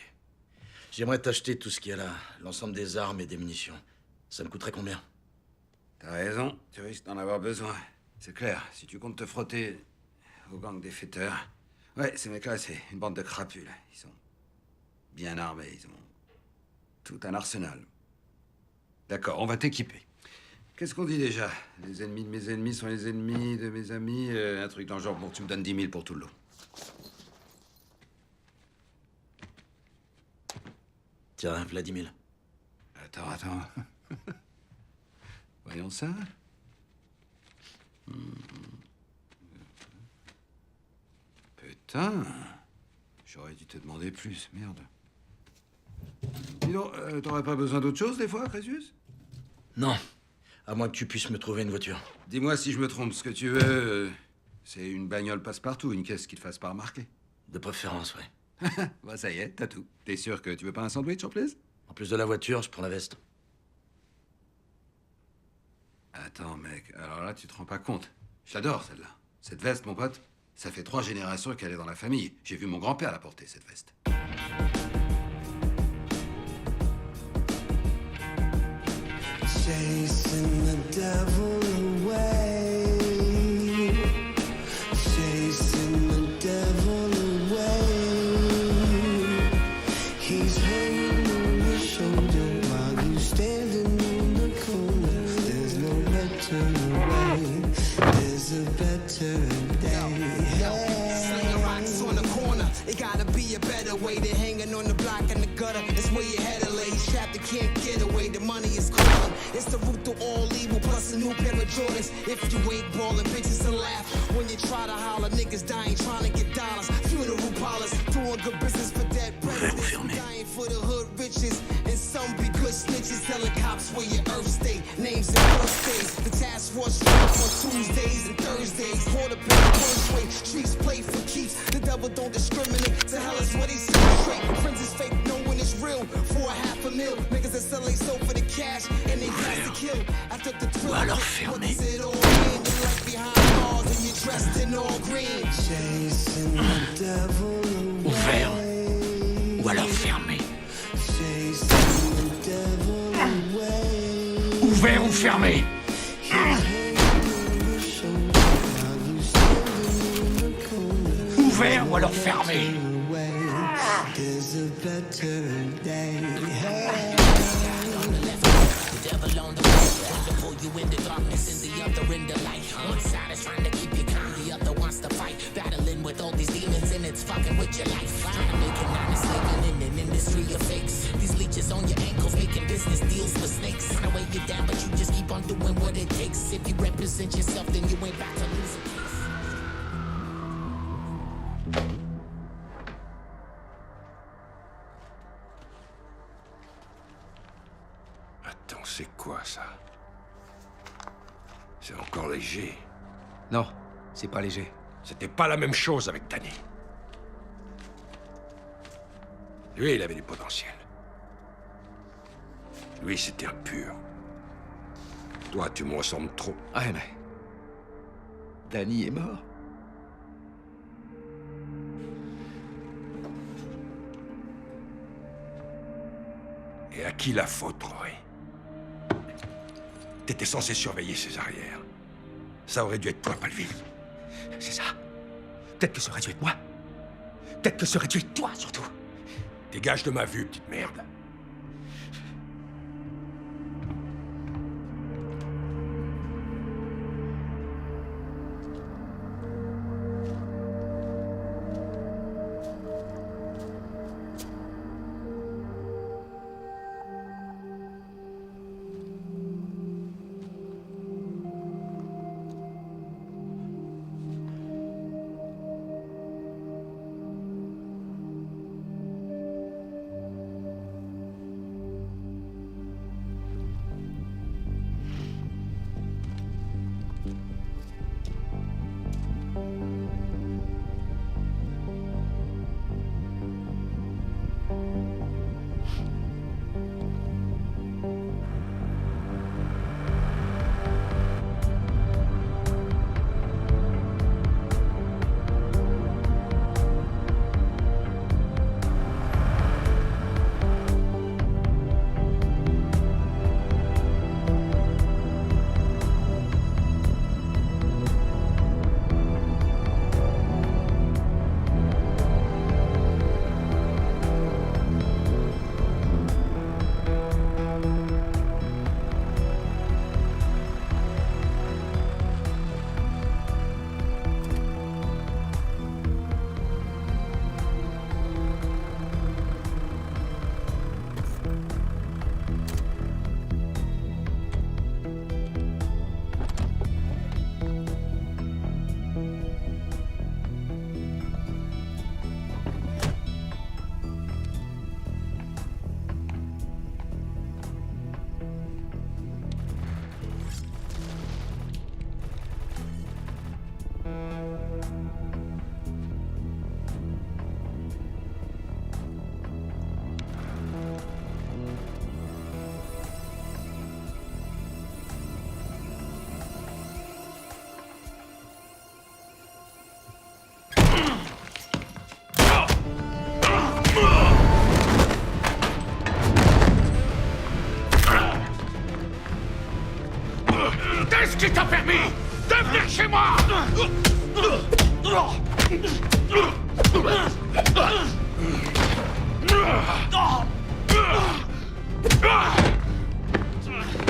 J'aimerais t'acheter tout ce qu'il y a là, l'ensemble des armes et des munitions. Ça me coûterait combien? T'as raison, tu risques d'en avoir besoin. C'est clair, si tu comptes te frotter au gang des fêteurs. Ouais, ces mecs-là, c'est une bande de crapules. Ils sont bien armés, ils ont tout un arsenal. D'accord, on va t'équiper. Qu'est-ce qu'on dit déjà? Les ennemis de mes ennemis sont les ennemis de mes amis. Un truc dans le genre, bon, tu me donnes 10 000 pour tout le lot. Tiens, Vladimir. Attends. Voyons ça. Putain. J'aurais dû te demander plus, merde. Dis donc, t'aurais pas besoin d'autre chose des fois, Crésus? Non. À moins que tu puisses me trouver une voiture. Dis-moi si je me trompe, ce que tu veux, c'est une bagnole passe-partout, une caisse qui te fasse pas remarquer. De préférence, ouais. Bah ça y est, t'as tout. T'es sûr que tu veux pas un sandwich en plus? En plus de la voiture, je prends la veste. Attends, mec, alors là, tu te rends pas compte. J'adore celle-là. Cette veste, mon pote, Ça fait 3 générations qu'elle est dans la famille. J'ai vu mon grand-père la porter, cette veste. Chasing the devil away. Chasing the devil away. He's hanging on your shoulder while you standing in the corner. There's no better way. There's a better day. Slinging rocks on the corner. It gotta be a better way than hanging on the block in the gutter. It's where your head lay. Trapped and can't get away. The money is calling. It's the root to all evil, plus a new pair of Jordans. If you ain't ballin', bitches will laugh. When you try to holler, niggas dying trying to get dollars. Funeral parlors, doing good business for dead presidents. Dying for the hood riches, and some be good snitches. Telling cops where your earth stay, names and birthdays. The task force drop on Tuesdays and Thursdays. Quarter pound, first way, streets play for keeps. The devil don't discriminate, to hell is what he says straight. Friends is fake, knowing it's real. For $500,000, niggas that sell they soul for the cash, and they got to kill. After the thrill, what does it all mean? The life behind bars, and you're dressed in all green. Chasing the devil Ouvert ou alors fermé. Ouvert ou fermé. Ouvert ou alors fermé. There's a better day. The devil on the right, trying to pull you into darkness and the other into light. One side is trying to keep you calm, the other wants to fight. Battling with all these demons and it's fucking with your life. Trying to make an honest living in an industry of fakes. These leeches on your ankles making business deals with snakes. Trying to weigh you down, but you just keep on doing what it takes. If you represent yourself, then you ain't about to lose a case. Attends, c'est quoi ça? C'est encore léger. Non, c'est pas léger. C'était pas la même chose avec Danny. Lui, il avait du potentiel. Lui, c'était impur. Toi, tu me ressembles trop. Ouais, mais... Danny est mort. Et à qui la faute, Rory? T'étais censé surveiller ses arrières. Ça aurait dû être toi, Palville. C'est ça. Peut-être que ça aurait dû être moi. Peut-être que ça aurait dû être toi, surtout. Dégage de ma vue, petite merde.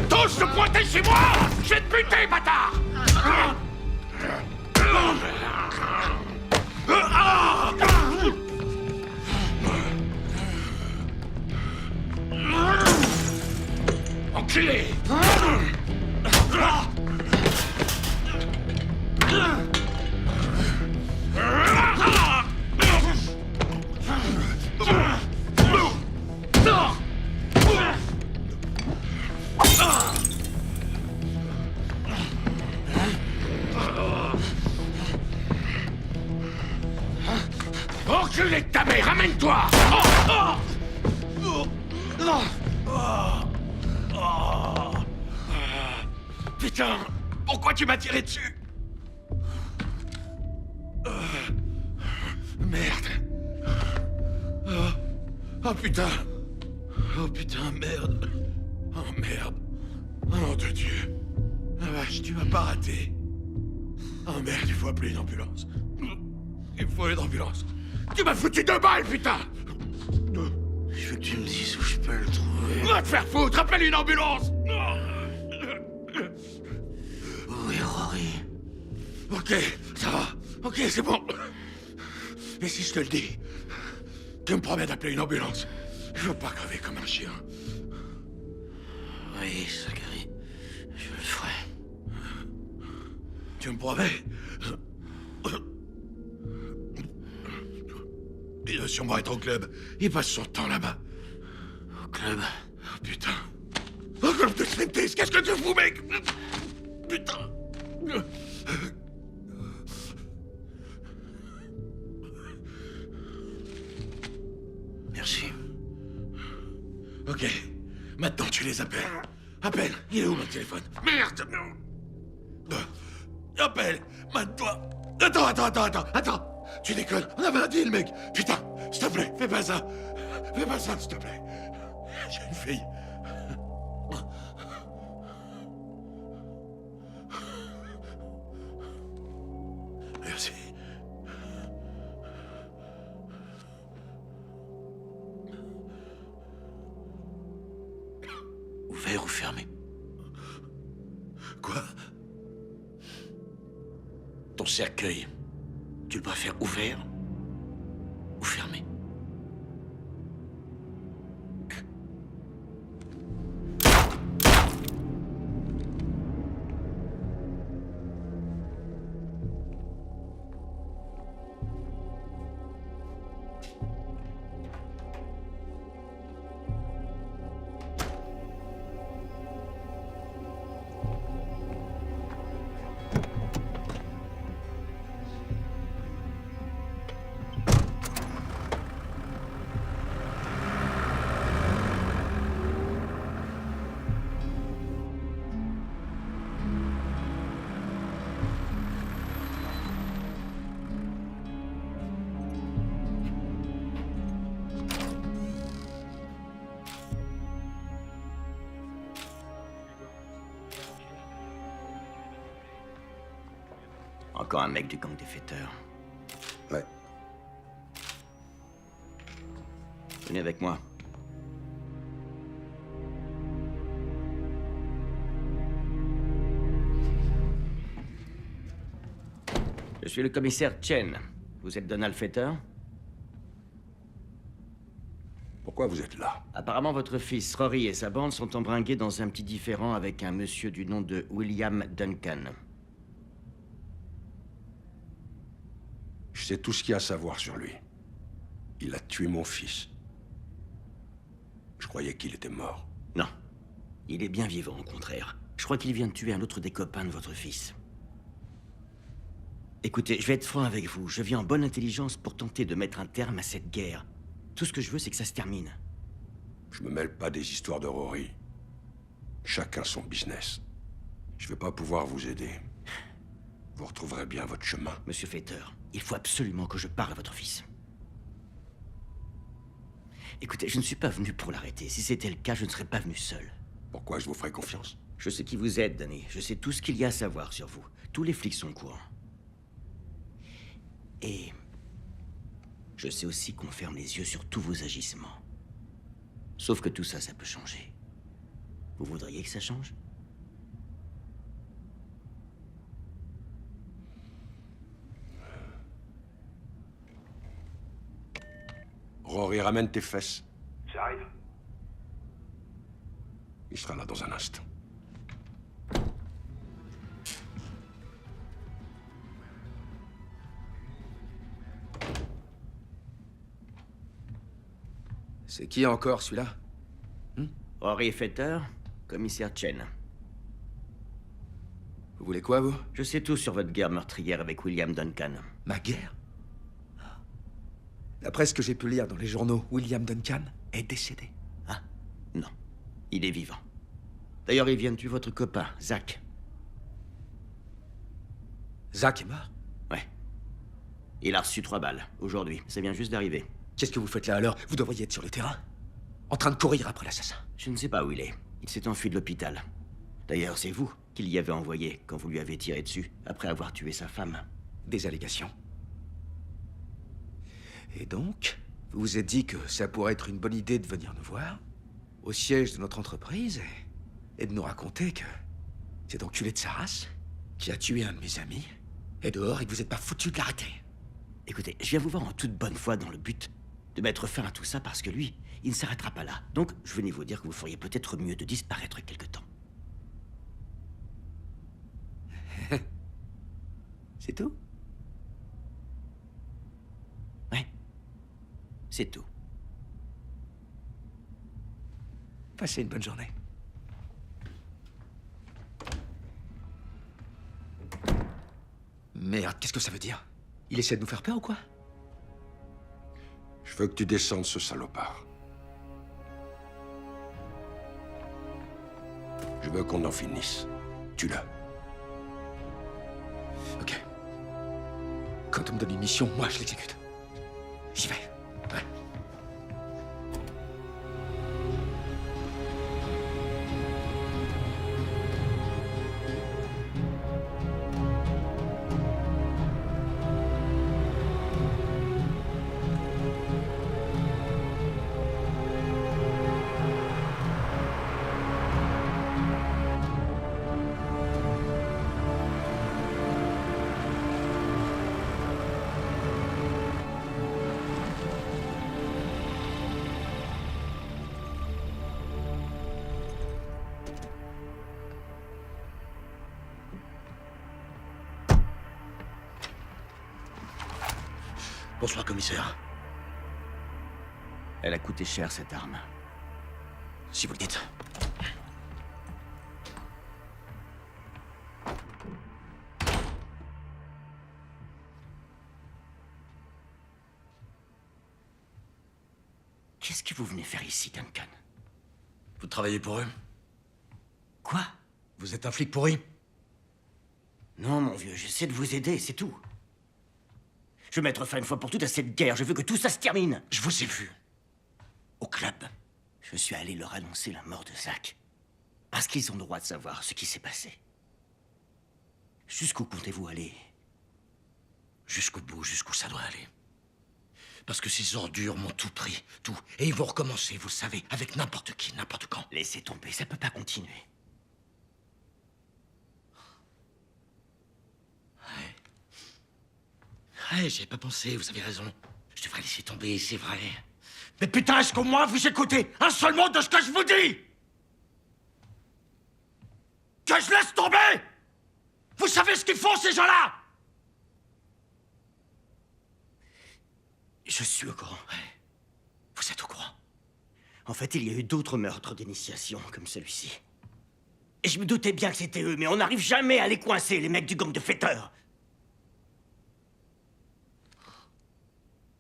T'oses te pointer chez moi? Je vais te buter, bâtard! Enculé! Enculé de ta mère, ramène-toi! Putain, pourquoi tu m'as tiré dessus? Merde. Oh putain. Oh putain, merde. Oh merde. Oh nom de Dieu. Ah vache, tu m'as pas raté. Oh merde, il faut appeler une ambulance. Il faut une ambulance. Tu m'as foutu 2 balles, putain! Je veux que tu me dises où je peux le trouver. Va te faire foutre, appelle une ambulance! Oui, Rory. Ok, ça va. Ok, c'est bon. Mais si je te le dis, tu me promets d'appeler une ambulance. Je veux pas crever comme un chien. Oui, Zachary. Je le ferai. Tu me promets? Il doit sûrement être au club. Il passe son temps là-bas. Au club? Oh putain. Au club de striptease, qu'est-ce que tu fous, mec? Putain. Merci. Ok. Maintenant, tu les appelles. Appelle. Il est où, mon téléphone? Merde. Appelle. Maintenant. Attends. Tu déconnes. On avait un deal, mec. Putain. S'il te plaît, fais pas ça. Fais pas ça, s'il te plaît. J'ai une fille. Merci. Ouvert ou fermé? Quoi? Ton cercueil, tu le préfères ouvert ou fermé? Encore un mec du gang des fêteurs. Ouais. Venez avec moi. Je suis le commissaire Chen. Vous êtes Donald Fetter? Pourquoi vous êtes là? Apparemment, votre fils, Rory, et sa bande sont embringués dans un petit différend avec un monsieur du nom de William Duncan. Je sais tout ce qu'il y a à savoir sur lui. Il a tué mon fils. Je croyais qu'il était mort. Non. Il est bien vivant, au contraire. Je crois qu'il vient de tuer un autre des copains de votre fils. Écoutez, je vais être franc avec vous. Je viens en bonne intelligence pour tenter de mettre un terme à cette guerre. Tout ce que je veux, c'est que ça se termine. Je me mêle pas des histoires de Rory. Chacun son business. Je vais pas pouvoir vous aider. Vous retrouverez bien votre chemin. Monsieur Fetter, il faut absolument que je parle à votre fils. Écoutez, je ne suis pas venu pour l'arrêter. Si c'était le cas, je ne serais pas venu seul. Pourquoi je vous ferais confiance? Je sais qui vous êtes, Danny. Je sais tout ce qu'il y a à savoir sur vous. Tous les flics sont au courant. Et je sais aussi qu'on ferme les yeux sur tous vos agissements. Sauf que tout ça, ça peut changer. Vous voudriez que ça change? Rory, ramène tes fesses. J'arrive. Il sera là dans un instant. C'est qui encore, celui-là? Rory Fetter, commissaire Chen. Vous voulez quoi, vous? Je sais tout sur votre guerre meurtrière avec William Duncan. Ma guerre? D'après ce que j'ai pu lire dans les journaux, William Duncan est décédé. Ah, non. Il est vivant. D'ailleurs, il vient de tuer votre copain, Zach. Zach est mort? Ouais. Il a reçu 3 balles, aujourd'hui. Ça vient juste d'arriver. Qu'est-ce que vous faites là, alors? Vous devriez être sur le terrain. En train de courir après l'assassin. Je ne sais pas où il est. Il s'est enfui de l'hôpital. D'ailleurs, c'est vous qui l'y avez envoyé quand vous lui avez tiré dessus, après avoir tué sa femme. Des allégations. Et donc, vous vous êtes dit que ça pourrait être une bonne idée de venir nous voir, au siège de notre entreprise, et de nous raconter que c'est enculé de sa race qui a tué un de mes amis, et dehors, et que vous n'êtes pas foutu de l'arrêter. Écoutez, je viens vous voir en toute bonne foi dans le but de mettre fin à tout ça parce que lui, il ne s'arrêtera pas là. Donc, je venais vous dire que vous feriez peut-être mieux de disparaître quelque temps. C'est tout? Ouais. C'est tout. Passez une bonne journée. Merde, qu'est-ce que ça veut dire? Il essaie de nous faire peur ou quoi? Je veux que tu descendes ce salopard. Je veux qu'on en finisse. Tue-le. Ok. Quand on me donne une mission, moi je l'exécute. J'y vais. Ouais. Bonsoir, commissaire. Elle a coûté cher, cette arme. Si vous le dites. Qu'est-ce que vous venez faire ici, Duncan? Vous travaillez pour eux? Quoi? Vous êtes un flic pourri? Non, mon vieux, j'essaie de vous aider, c'est tout. Je veux mettre fin une fois pour toutes à cette guerre. Je veux que tout ça se termine. Je vous ai vu. Au club. Je suis allé leur annoncer la mort de Zach. Parce qu'ils ont le droit de savoir ce qui s'est passé. Jusqu'où comptez-vous aller? Jusqu'au bout, jusqu'où ça doit aller. Parce que ces ordures m'ont tout pris, tout. Et ils vont recommencer, vous le savez, avec n'importe qui, n'importe quand. Laissez tomber, ça peut pas continuer. Ouais, j'y ai pas pensé, vous avez raison. Je devrais laisser tomber, c'est vrai. Mais putain, est-ce qu'au moins vous écoutez un seul mot de ce que je vous dis? Que je laisse tomber? Vous savez ce qu'ils font, ces gens-là? Je suis au courant. Ouais. Vous êtes au courant? En fait, il y a eu d'autres meurtres d'initiation, comme celui-ci. Et je me doutais bien que c'était eux, mais on n'arrive jamais à les coincer, les mecs du gang de fêteurs.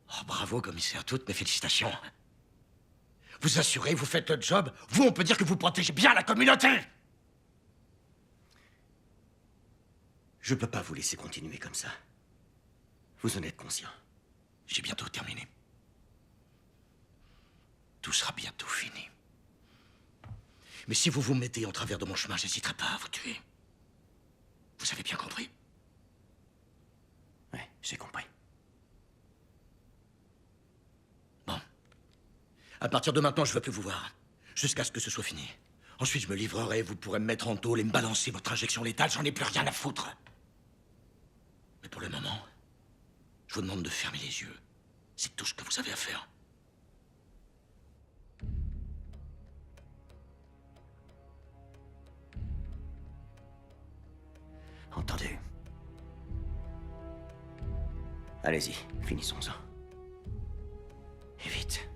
Oh, bravo, commissaire, toutes mes félicitations. Vous assurez, vous faites le job. Vous, on peut dire que vous protégez bien la communauté. Je peux pas vous laisser continuer comme ça. Vous en êtes conscient. J'ai bientôt terminé. Tout sera bientôt fini. Mais si vous vous mettez en travers de mon chemin, j'hésiterai pas à vous tuer. Vous avez bien compris? Ouais, j'ai compris. À partir de maintenant, je veux plus vous voir. Jusqu'à ce que ce soit fini. Ensuite, je me livrerai, vous pourrez me mettre en tôle et me balancer votre injection létale, j'en ai plus rien à foutre. Mais pour le moment, je vous demande de fermer les yeux. C'est tout ce que vous avez à faire. Entendu. Allez-y, finissons-en. Et vite.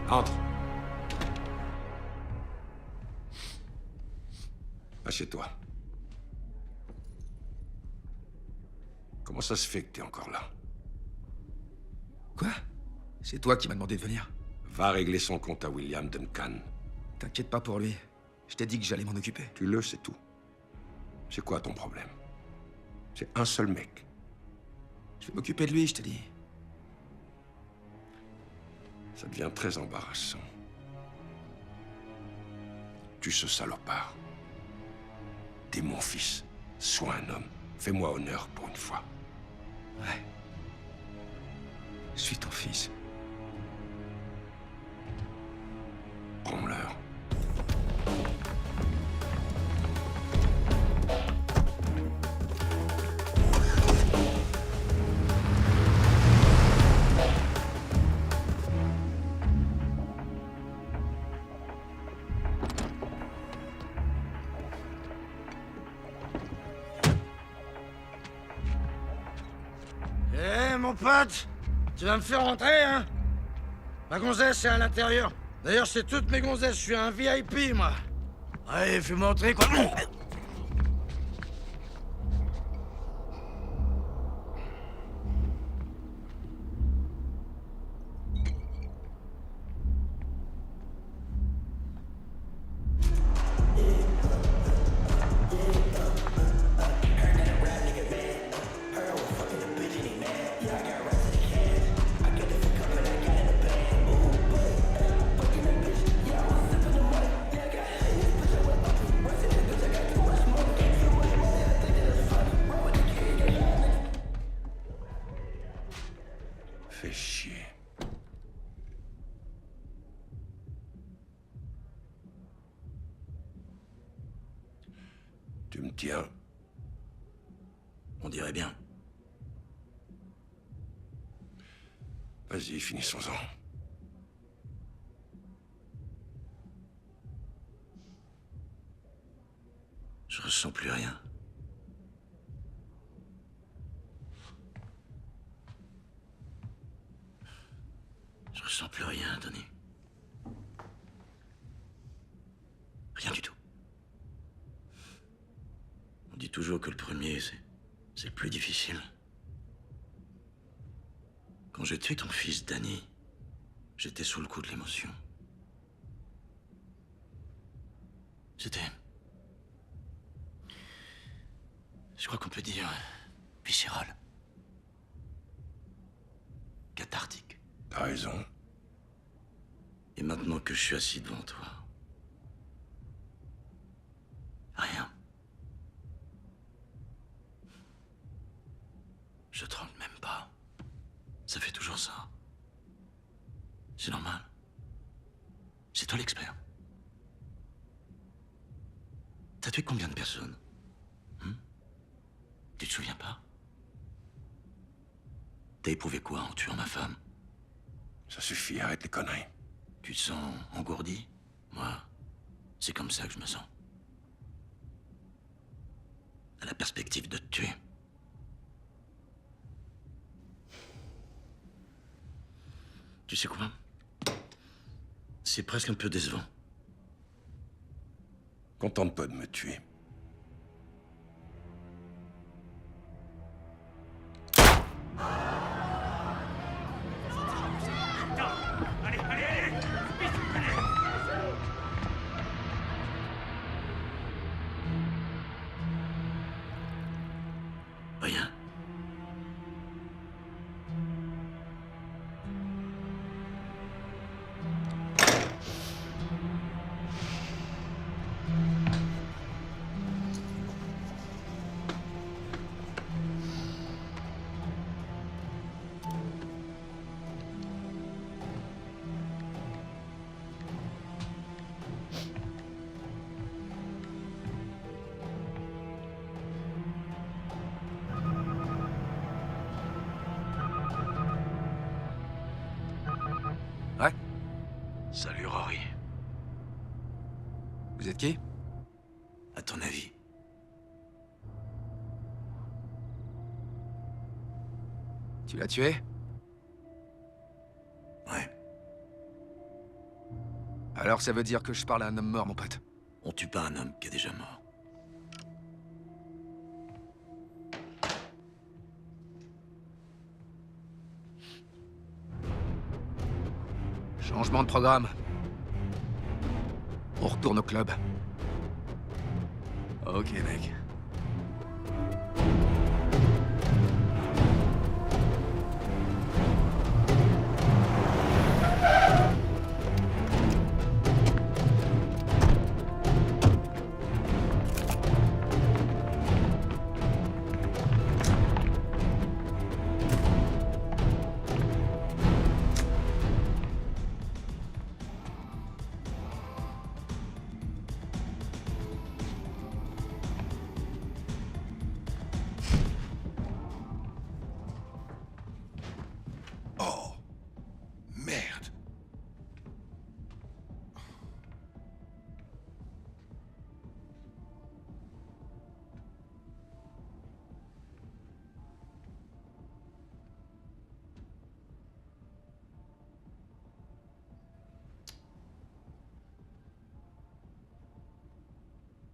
Entre. Assieds-toi. Comment ça se fait que t'es encore là? Quoi? C'est toi qui m'as demandé de venir? Va régler son compte à William Duncan. T'inquiète pas pour lui. Je t'ai dit que j'allais m'en occuper. Tu le sais tout. C'est quoi ton problème? C'est un seul mec. Je vais m'occuper de lui, je te dis. Ça devient très embarrassant. Tu ce salopard. T'es mon fils. Sois un homme. Fais-moi honneur pour une fois. Ouais. Je suis ton fils. Prends-leur. Eh, mon pote, tu vas me faire rentrer, hein? Ma gonzesse est à l'intérieur. D'ailleurs, c'est toutes mes gonzesses, je suis un VIP, moi. Allez, fais-moi entrer, quoi. Fais chier. Tu me tiens? On dirait bien. Vas-y, finissons-en. Je ressens plus rien. Je ressens plus rien, Tony. Rien du tout. On dit toujours que le premier, c'est le plus difficile. Quand j'ai tué ton fils, Danny, j'étais sous le coup de l'émotion. C'était... Je crois qu'on peut dire... viscéral. Cathartique. T'as raison. Et maintenant que je suis assis devant toi... rien. Je tremble même pas. Ça fait toujours ça. C'est normal. C'est toi l'expert. T'as tué combien de personnes? Tu te souviens pas? T'as éprouvé quoi en tuant ma femme? Ça suffit, arrête les conneries. Tu te sens engourdi? Moi, c'est comme ça que je me sens. À la perspective de te tuer. Tu sais quoi? C'est presque un peu décevant. Contente-toi de me tuer. Rien. Salut, Rory. Vous êtes qui? À ton avis? Tu l'as tué? Ouais. Alors ça veut dire que je parle à un homme mort, mon pote. On tue pas un homme qui est déjà mort. Changement de programme. On retourne au club. Ok, mec. Oh, merde.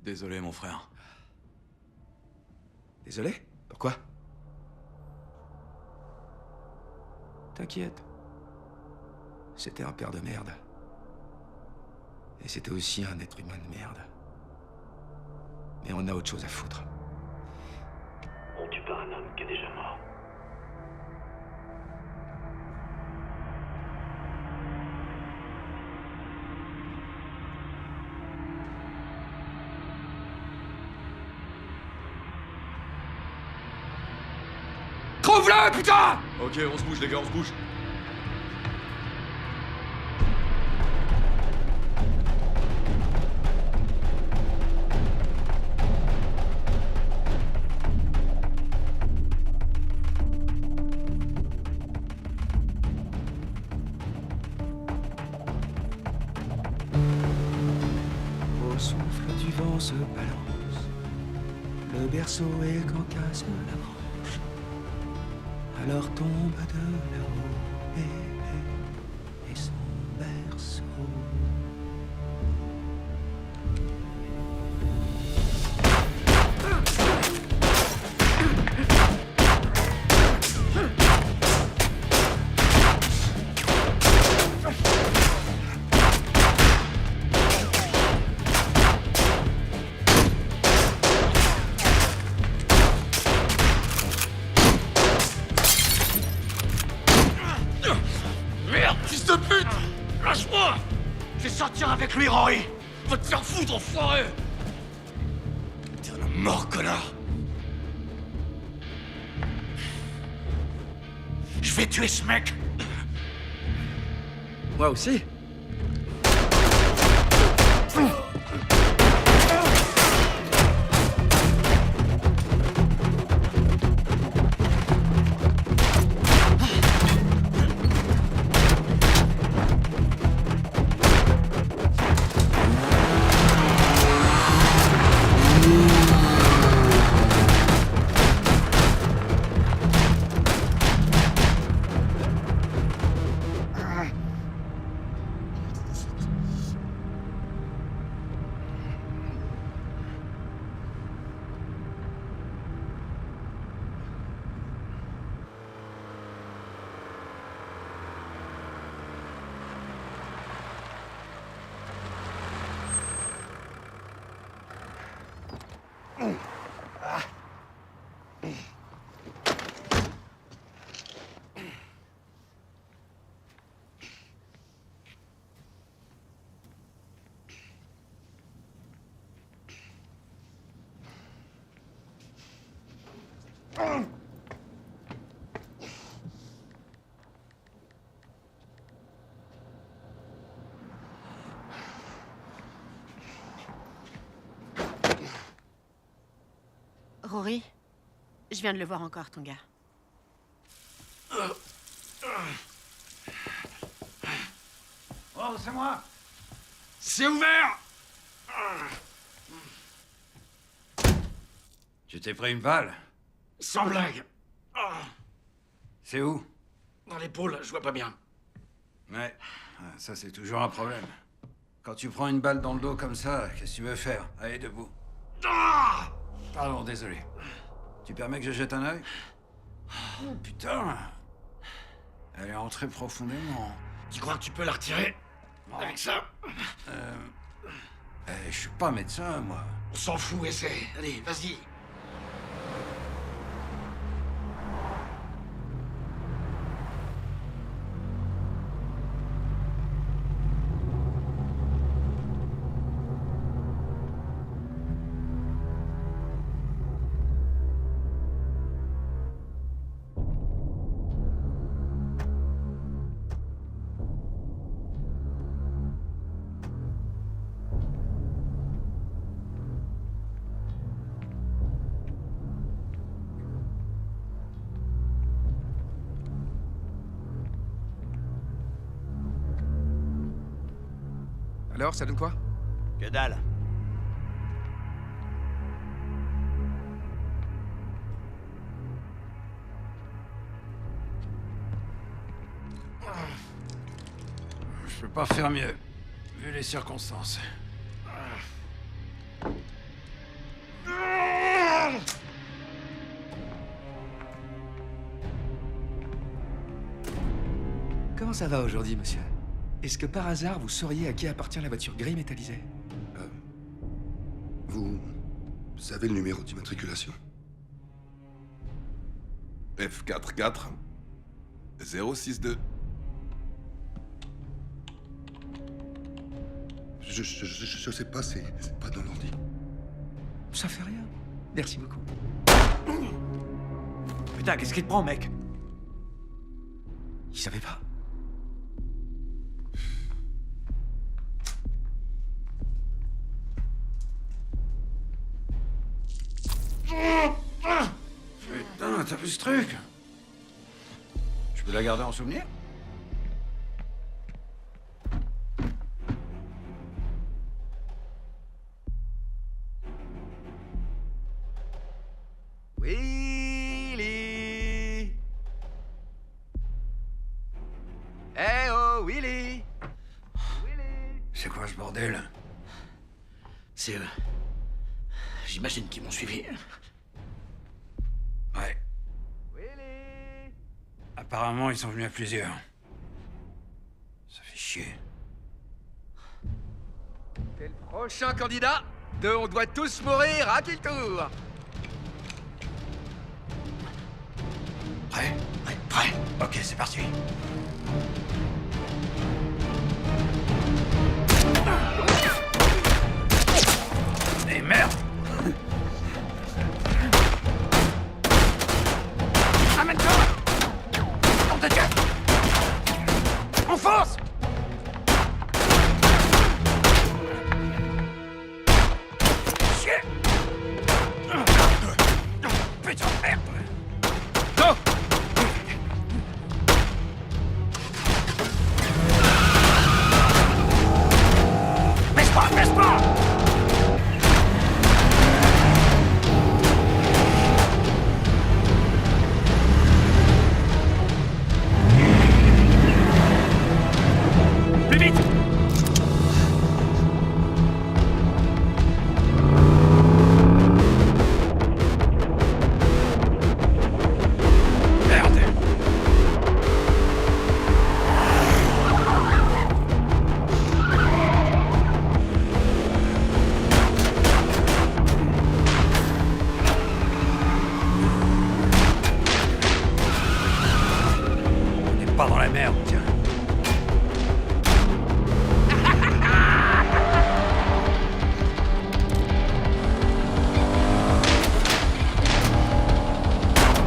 Désolé, mon frère. Désolé? Pourquoi? T'inquiète. C'était un père de merde. Et c'était aussi un être humain de merde. Mais on a autre chose à foutre. On tue pas un homme qui est déjà mort. Trouve-le, putain! Ok, on se bouge, les gars, on se bouge. Au souffle du vent se balance. Le berceau est qu'encasse la branche. Alors tombe de là-haut bébé et son berceau. Merde, fils de pute! Lâche-moi! Je vais sortir avec lui, Rory! Va te faire foutre, enfoiré! T'es un homme mort, connard! Je vais tuer ce mec! Moi aussi? Rory, je viens de le voir encore, ton gars. Oh, c'est moi. C'est ouvert! Tu t'es pris une balle? Sans blague. C'est où? Dans l'épaule, je vois pas bien. Ouais, ça c'est toujours un problème. Quand tu prends une balle dans le dos comme ça, qu'est-ce que tu veux faire? Allez, debout. Pardon, désolé. Tu permets que je jette un œil? Oh putain! Elle est entrée profondément. Tu crois que tu peux la retirer? Avec ça? Je suis pas médecin, moi. On s'en fout, essaie. Allez, vas-y. Alors, ça donne quoi? Que dalle. Je peux pas faire mieux, vu les circonstances. Comment ça va aujourd'hui, monsieur? Est-ce que par hasard, vous sauriez à qui appartient la voiture gris métallisée? Vous avez le numéro d'immatriculation? F44 062. Je sais pas, c'est pas dans l'ordi. Ça fait rien. Merci beaucoup. Putain, qu'est-ce qui te prend, mec? Il savait pas. Putain, t'as vu ce truc? Je peux la garder en souvenir? Willy! Eh oh, Willy! C'est quoi ce bordel? C'est eux. J'imagine qu'ils m'ont suivi. Ouais. Apparemment, ils sont venus à plusieurs. Ça fait chier. C'est le prochain candidat de On doit tous mourir à qui le tour? Prêt? Ouais, prêt. Ok, c'est parti. Et merde! Amène-toi! On te tient! On fonce! Chier! Putain de merde! Go! Baisse pas! Baisse pas! Plus vite! Merde! On n'est pas dans la merde, tiens.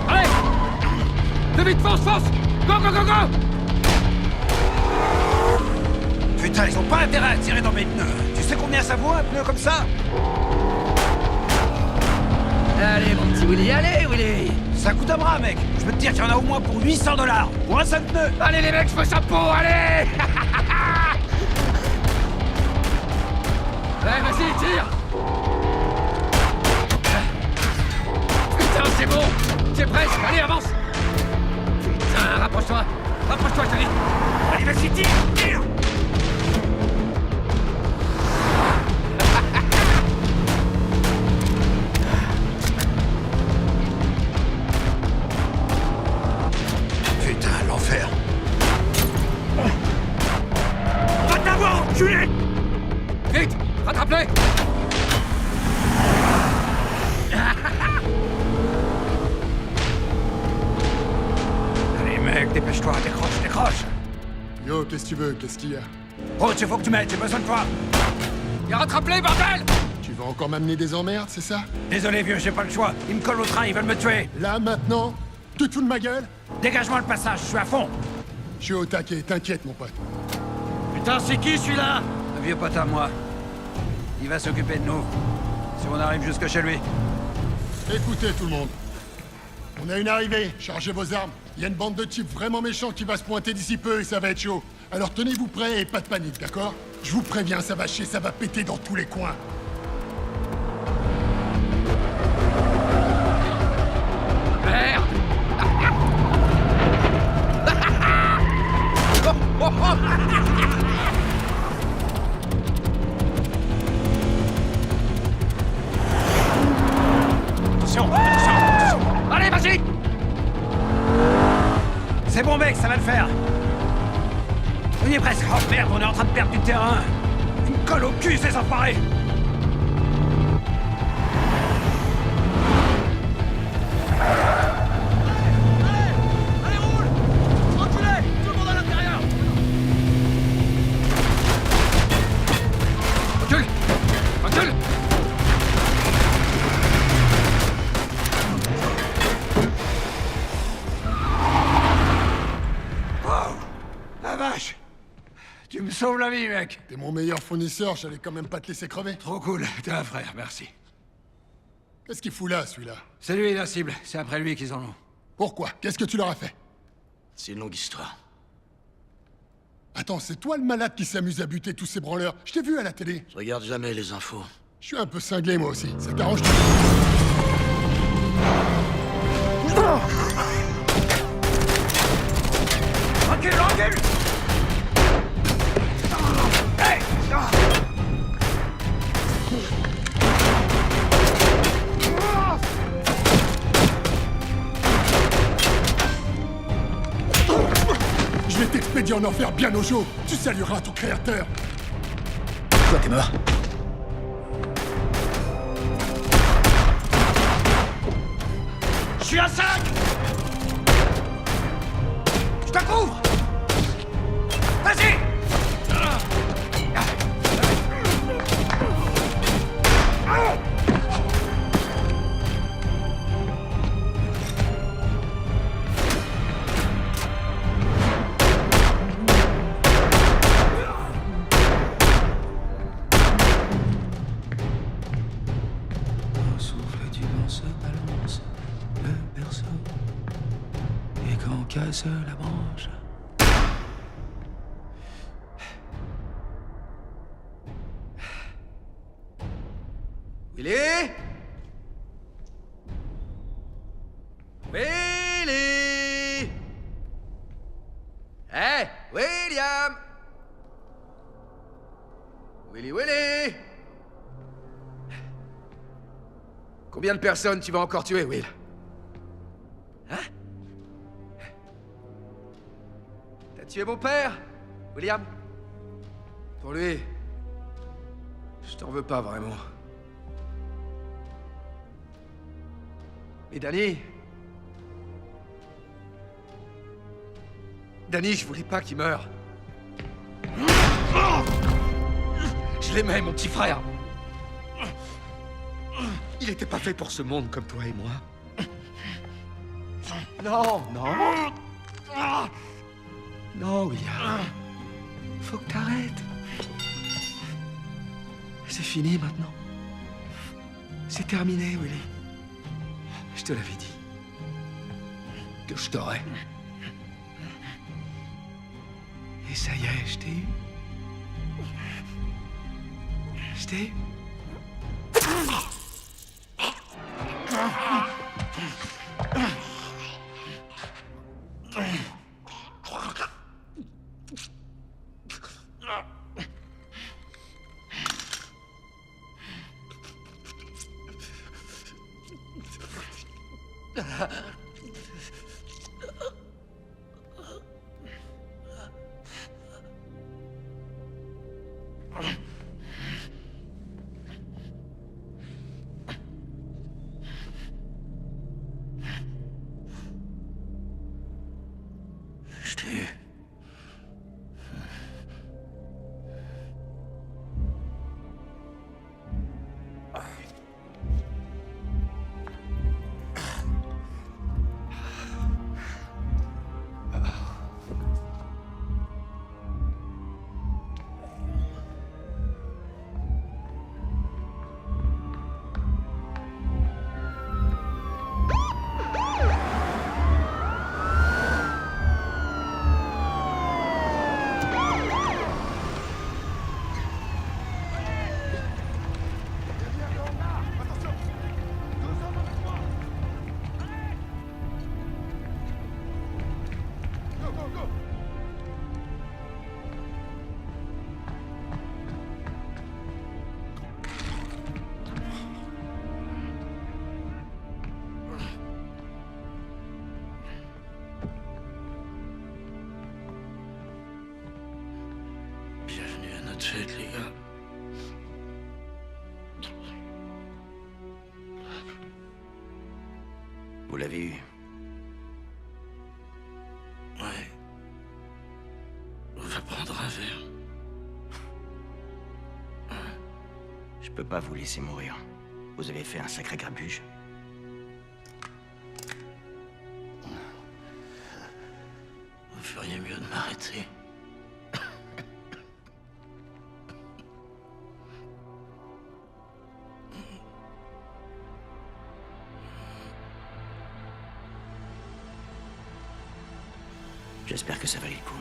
Allez! De vite, force, force! Go, go, go, go! Putain, ils ont pas intérêt à tirer dans mes pneus. Tu sais combien ça vaut un pneu comme ça? Allez, mon petit Willy, allez, Willy! Ça coûte un bras, mec. Je peux te dire qu'il y en a au moins pour $800. Pour un seul pneu. Allez, les mecs, je fais chapeau, allez! Ouais, vas-y, tire! Putain, c'est bon! C'est presque! Allez, avance! Putain, rapproche-toi! Rapproche-toi, je te dis! Allez, vas-y, tire! Tire! Putain, l'enfer. On va t'avoir, enculé! Vite! Rattrape-les! Allez, mec, dépêche-toi, décroche, décroche! Yo, qu'est-ce que tu veux? Qu'est-ce qu'il y a? Oh, il faut que tu m'aides, j'ai besoin de toi! Et rattrape-les, bordel! Tu vas encore m'amener des emmerdes, c'est ça? Désolé, vieux, j'ai pas le choix. Ils me collent au train, ils veulent me tuer. Là, maintenant? Tu te fous de ma gueule? Dégage-moi le passage, je suis à fond. Je suis au taquet, t'inquiète, mon pote. Putain, c'est qui celui-là? Un vieux pote à moi. Il va s'occuper de nous. Si on arrive jusque chez lui. Écoutez, tout le monde. On a une arrivée, chargez vos armes. Il y a une bande de types vraiment méchants qui va se pointer d'ici peu et ça va être chaud. Alors tenez-vous prêts et pas de panique, d'accord? Je vous préviens, ça va chier, ça va péter dans tous les coins. Merde! Attention, attention! Allez, vas-y! C'est bon, mec, ça va le faire. On y est presque. Oh merde, on est en train de perdre du terrain. Une colle au cul, ces enfoirés! Recule! Recule! Wow! La vache! Tu me sauves la vie, mec! T'es mon meilleur fournisseur, j'allais quand même pas te laisser crever. Trop cool, t'es un frère, merci. Qu'est-ce qu'il fout là, celui-là? C'est lui la cible, c'est après lui qu'ils en ont. Pourquoi? Qu'est-ce que tu leur as fait? C'est une longue histoire. Attends, c'est toi le malade qui s'amuse à buter tous ces branleurs. Je t'ai vu à la télé. Je regarde jamais les infos. Je suis un peu cinglé, moi aussi. Ça t'arrange? Recule, recule! Hey! Je vais t'expédier en enfer bien au chaud. Tu salueras ton créateur. Toi, t'es mort. Je suis à 5! Je te couvre! Vas-y! Au souffle du vent se balance le berceau. Et quand on casse la branche. Willy? Willy? Hé, William? Willy? Combien de personnes tu vas encore tuer, Will? Hein? T'as tué mon père, William? Pour lui, je t'en veux pas vraiment. Mais Danny... Danny, je voulais pas qu'il meure. Je l'aimais, mon petit frère. Il était pas fait pour ce monde comme toi et moi. Non, non. Non, William. Faut que t'arrêtes. C'est fini maintenant. C'est terminé, Willy. Je te l'avais dit. Que je t'aurais. Et ça y est, je t'ai eu. Je m'aider? Je t'ai eu. Bienvenue à notre fête, les gars. Vous l'avez eu. Ouais. On va prendre un verre. Je peux pas vous laisser mourir. Vous avez fait un sacré grabuge. Vous feriez mieux de m'arrêter. J'espère que ça valait le coup.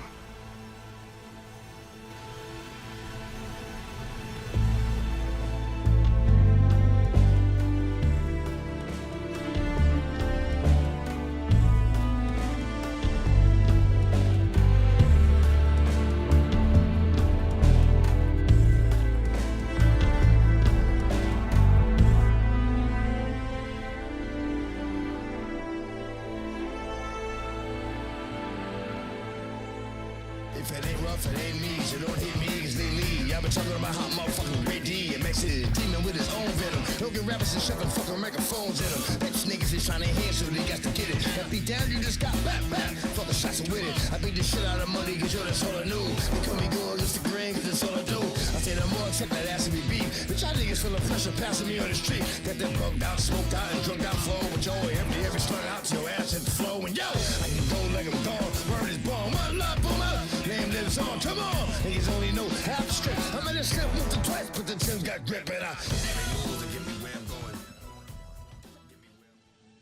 If it ain't rough, it ain't me. So don't hit me, cause they leave. Y'all been talking about how motherfucking Ray D and Max is demon with his own venom. Don't get rappers and shoving fucking microphones in them. That's niggas is trying to hear, so they got to get it. That beat down, you just got back. Fucking shots with it. I beat the shit out of money, cause yo, that's all I knew. They call me good, just the green, cause that's all I do. I say the more I check that ass to be beat. But y'all niggas feeling pressure passing me on the street. Got them bugged out, smoked out, and drunk out flow. With your empty, every slung out to your ass at the flow. And yo, I can go like I'm gone. Word is born, one love, boom up. Name lives on, come on. Niggas only know half the strip. I'm in this slip, moved to twice, but the Tim's got grip and I.